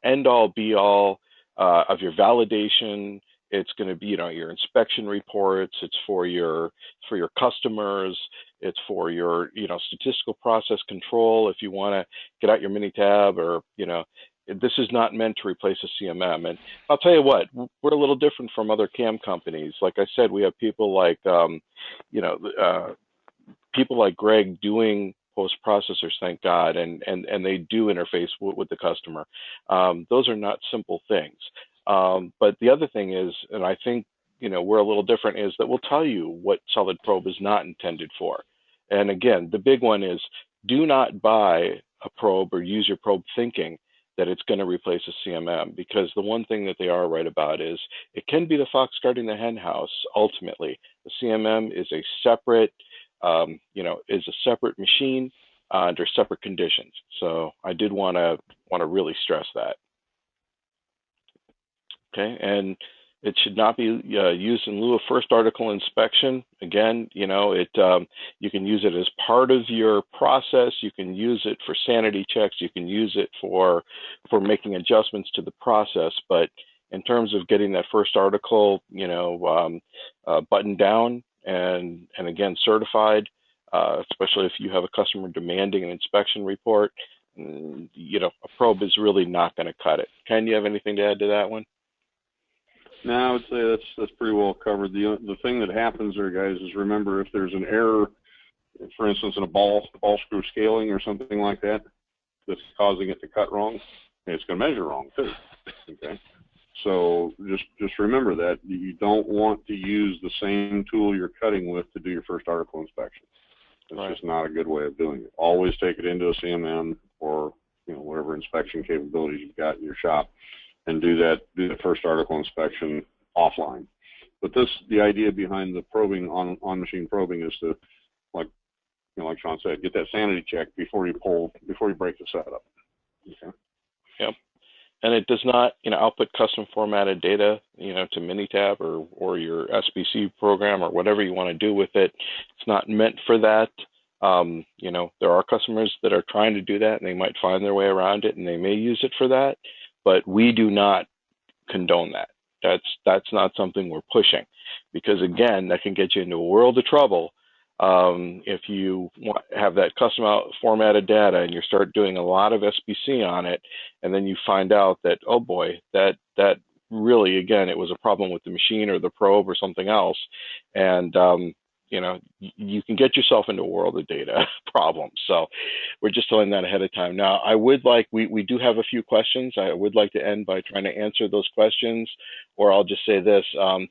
end all be all of your validation. It's going to be your inspection reports. It's for your customers. It's for your statistical process control. If you want to get out your Minitab, or this is not meant to replace a CMM. And I'll tell you what, we're a little different from other CAM companies. Like I said, we have people like people like Greg doing post-processors, thank God, and they do interface with the customer. Those are not simple things. But the other thing is, and I think we're a little different, is that we'll tell you what solid probe is not intended for. And again, the big one is, do not buy a probe or use your probe thinking that it's going to replace a CMM, because the one thing that they are right about is it can be the fox guarding the hen house. Ultimately, the CMM is a separate machine under separate conditions. So I did want to really stress that. Okay, and it should not be used in lieu of first article inspection. Again, you can use it as part of your process. You can use it for sanity checks. You can use it for making adjustments to the process. But in terms of getting that first article, buttoned down and again certified, especially if you have a customer demanding an inspection report, a probe is really not going to cut it. Ken, you have anything to add to that one? No, I would say that's pretty well covered. The thing that happens there, guys, is remember, if there's an error, for instance, in a ball screw scaling or something like that, that's causing it to cut wrong, it's going to measure wrong too. Okay, so just remember that you don't want to use the same tool you're cutting with to do your first article inspection. It's just not a good way of doing it. Always take it into a CMM or whatever inspection capabilities you've got in your shop, and do the first article inspection offline. But the idea behind the probing on machine probing is to, like Sean said, get that sanity check before you break the setup. Okay. Yep. And it does not output custom formatted data to Minitab or your SBC program or whatever you want to do with it. It's not meant for that. There are customers that are trying to do that, and they might find their way around it, and they may use it for that. But we do not condone that. That's not something we're pushing, because again, that can get you into a world of trouble if you have that custom formatted data and you start doing a lot of SBC on it, and then you find out that, oh boy, that really, again, it was a problem with the machine or the probe or something else, and you can get yourself into a world of data problems. So we're just telling that ahead of time. Now, we do have a few questions. I would like to end by trying to answer those questions, or I'll just say this.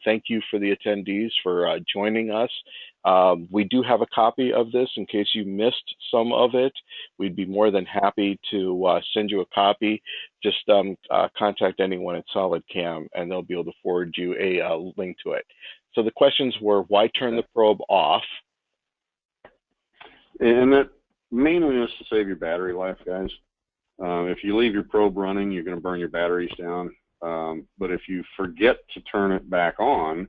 Thank you for the attendees for joining us. We do have a copy of this in case you missed some of it. We'd be more than happy to send you a copy. Just contact anyone at SolidCAM, and they'll be able to forward you a link to it. So the questions were, why turn the probe off? And that mainly is to save your battery life, guys. If you leave your probe running, you're going to burn your batteries down. But if you forget to turn it back on,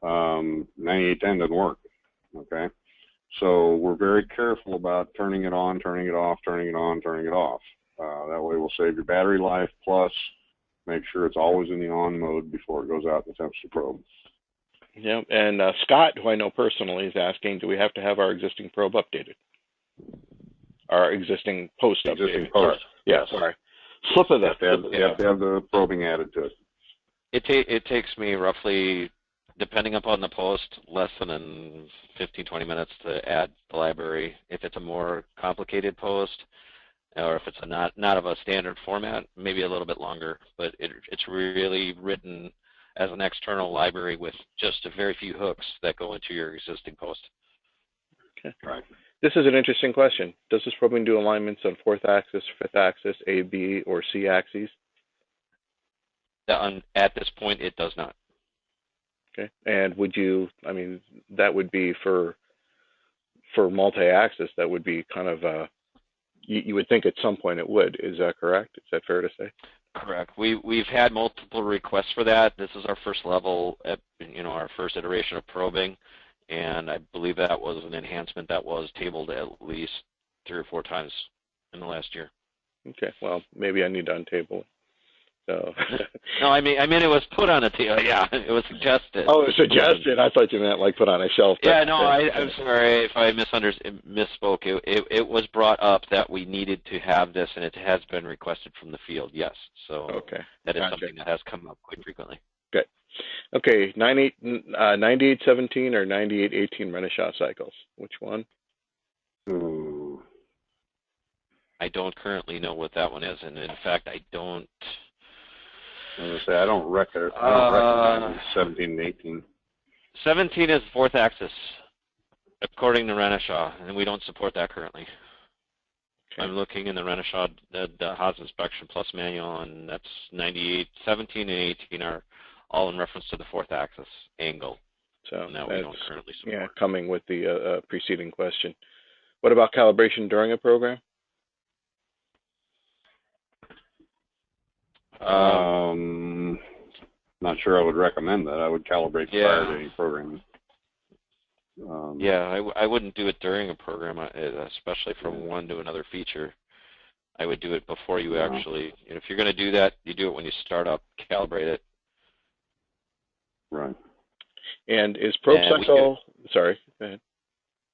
9810 doesn't work, okay? So we're very careful about turning it on, turning it off, turning it on, turning it off. That way we'll save your battery life, plus make sure it's always in the on mode before it goes out in the temperature probe. Yeah, and Scott, who I know personally, is asking, do we have to have our existing probe updated? Our existing post updated. Post. Yeah, sorry. Flip of You the. have to have the probing added to it. It takes me roughly, depending upon the post, less than 15, 20 minutes to add the library. If it's a more complicated post, or if it's not of a standard format, maybe a little bit longer. But it's really written as an external library with just a very few hooks that go into your existing post. Okay. Right. This is an interesting question. Does this probing do alignments on 4th axis, 5th axis, A, B, or C axes? At this point, it does not. Okay. And would you, I mean, that would be for multi-axis, that would be kind of you would think at some point it would. Is that correct? Is that fair to say? Correct. We've had multiple requests for that. This is our first level, our first iteration of probing, and I believe that was an enhancement that was tabled at least 3 or 4 times in the last year. Okay. Well, maybe I need to untable it. So. No, I mean it was put on a table. Yeah, it was suggested. Oh, it was suggested. I thought you meant like put on a shelf. Yeah, no, I'm sorry if I misspoke. It was brought up that we needed to have this, and it has been requested from the field. Yes, so okay, that is something that has come up quite frequently. Good. Okay, 9817 or 9818 Renishaw cycles. Which one? Ooh. I don't currently know what that one is, and in fact, I don't. I was gonna say I don't recognize 17 and 18. 17 is 4th axis, according to Renishaw, and we don't support that currently. Okay. I'm looking in the Renishaw, the Haas Inspection Plus manual, and that's 98, 17 and 18 are all in reference to the 4th axis angle. So that we don't currently support. Yeah, coming with the preceding question. What about calibration during a program? Not sure I would recommend that. I would calibrate prior to any programming. I wouldn't do it during a program, especially from one to another feature. I would do it before you actually, if you're going to do that, you do it when you start up, calibrate it. Right. And is probe cycle, sorry, go ahead.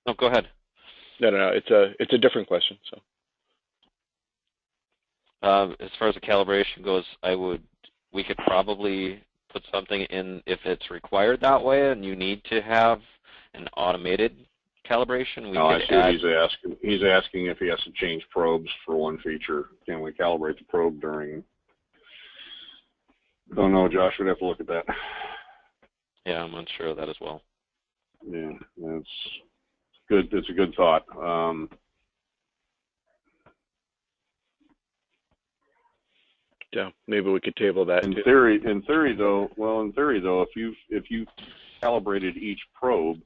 No, go ahead. No, it's a different question. So. As far as the calibration goes, we could probably put something in if it's required that way, and you need to have an automated calibration. I see what he's asking. He's asking if he has to change probes for one feature. Can we calibrate the probe during? Don't know, Josh. We'd have to look at that. Yeah, I'm unsure of that as well. Yeah, that's good. It's a good thought. Yeah, maybe we could table that. In theory, though, if you calibrated each probe,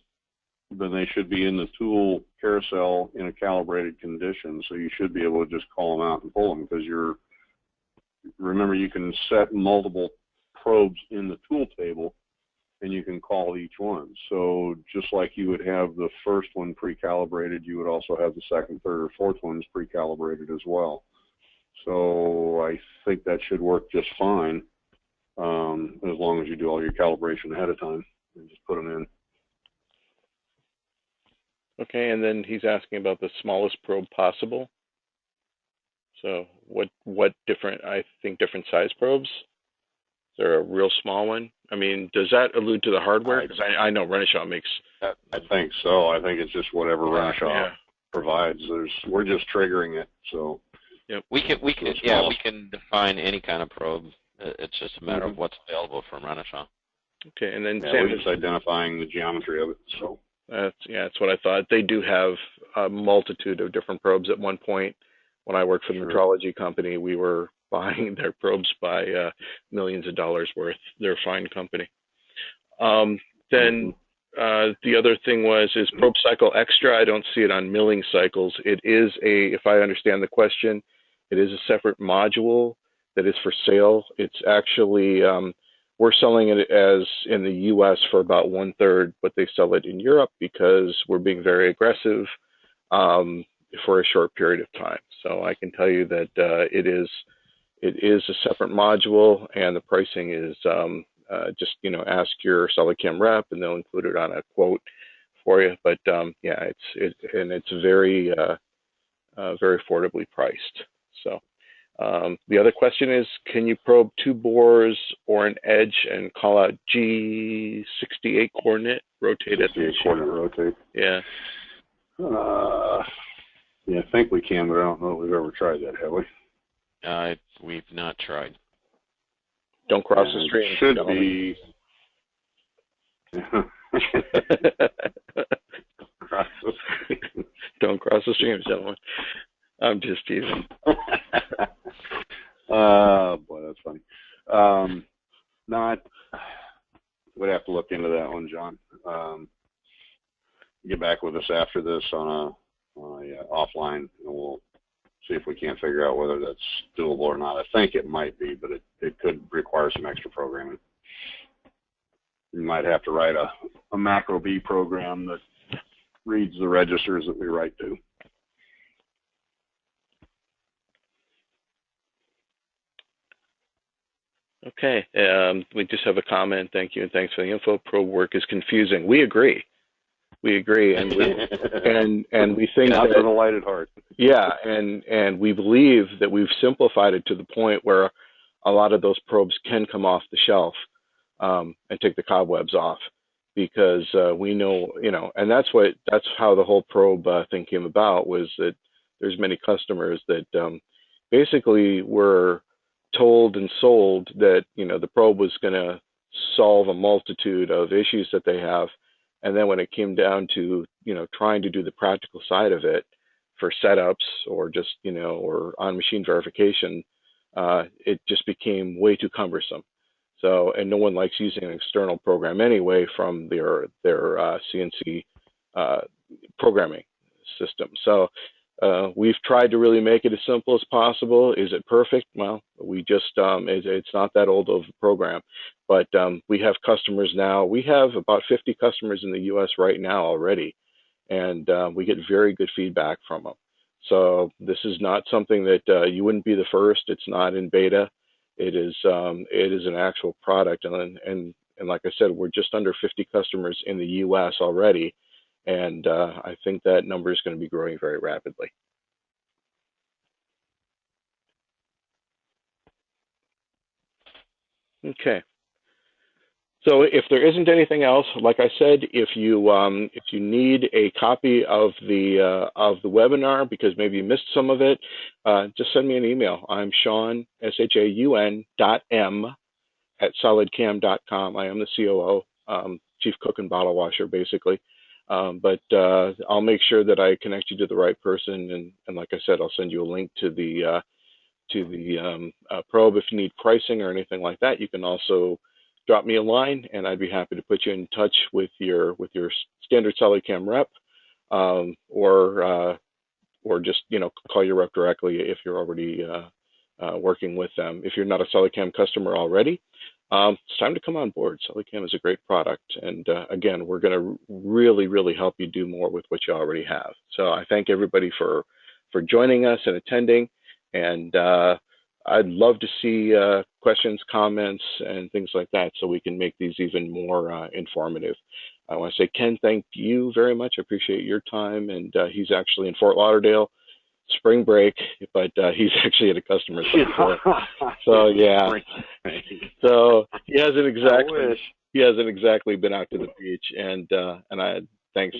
then they should be in the tool carousel in a calibrated condition. So you should be able to just call them out and pull them because remember, you can set multiple probes in the tool table, and you can call each one. So just like you would have the first one pre-calibrated, you would also have the second, third, or fourth ones pre-calibrated as well. So I think that should work just fine, as long as you do all your calibration ahead of time and just put them in. Okay, and then he's asking about the smallest probe possible. So what different size probes? Is there a real small one? I mean, does that allude to the hardware? Because I know Renishaw makes. I think so. I think it's just whatever Renishaw provides. We're just triggering it, so. Yep. We can define any kind of probe. It's just a matter of what's available from Renishaw. Okay, and then Sam, we're just identifying the geometry of it. So that's what I thought. They do have a multitude of different probes. At one point, when I worked for the metrology company, we were buying their probes by millions of dollars worth. They're a fine company. Then the other thing is probe cycle extra. I don't see it on milling cycles. It is if I understand the question, it is a separate module that is for sale. It's actually, we're selling it as in the U.S. for about 1/3, but they sell it in Europe because we're being very aggressive for a short period of time. So I can tell you that it is a separate module, and the pricing is just ask your SolidCAM rep, and they'll include it on a quote for you. But it's very very affordably priced. So The other question is, can you probe two bores or an edge and call out G68 coordinate, rotate at the 68 coordinate rotate. Yeah. Yeah, I think we can, but I don't know if we've ever tried that, have we? We've not tried. Don't cross the stream. It should be. Don't cross the streams, gentlemen. I'm just teasing. Boy, that's funny. We'd have to look into that one, John. Get back with us after this on a offline, and we'll see if we can't figure out whether that's doable or not. I think it might be, but it could require some extra programming. You might have to write a macro B program that reads the registers that we write to. Okay, we just have a comment. Thank you, and thanks for the info. Probe work is confusing. We agree. We agree, and we think Not that, for the light at heart. Yeah, and we believe that we've simplified it to the point where a lot of those probes can come off the shelf and take the cobwebs off, because we know, and that's how the whole probe thing came about, was that there's many customers that basically were told and sold that the probe was going to solve a multitude of issues that they have. And then when it came down to, trying to do the practical side of it for setups or just, or on machine verification, it just became way too cumbersome. So, and no one likes using an external program anyway from their CNC programming system. So we've tried to really make it as simple as possible. Is it perfect? Well, we just, it's not that old of a program. But we have customers now. We have about 50 customers in the U.S. right now already, and we get very good feedback from them. So this is not something that you wouldn't be the first. It's not in beta. It is an actual product, and like I said, we're just under 50 customers in the U.S. already, and I think that number is going to be growing very rapidly. Okay. So if there isn't anything else, like I said, if you need a copy of the webinar because maybe you missed some of it, just send me an email. I'm Sean, SHAUN .m @solidcam.com. I am the COO, chief cook and bottle washer, basically. But I'll make sure that I connect you to the right person, and like I said, I'll send you a link to the probe. If you need pricing or anything like that, you can also drop me a line, and I'd be happy to put you in touch with your standard SolidCAM rep, or just call your rep directly if you're already working with them. If you're not a SolidCAM customer already, it's time to come on board. SolidCAM is a great product, and again, we're going to really help you do more with what you already have. So I thank everybody for joining us and attending, and I'd love to see questions, comments, and things like that, so we can make these even more informative. I want to say, Ken, thank you very much. I appreciate your time, and he's actually in Fort Lauderdale, spring break, but he's actually at a customer site. So yeah, so he hasn't exactly been out to the beach, and thanks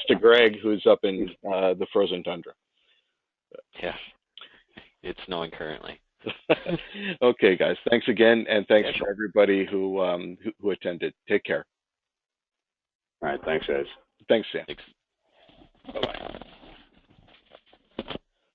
to Greg, who's up in the frozen tundra. Yeah, it's snowing currently. Okay, guys. Thanks again, and thanks for everybody who attended. Take care. All right. Thanks, guys. Thanks, Sam. Thanks.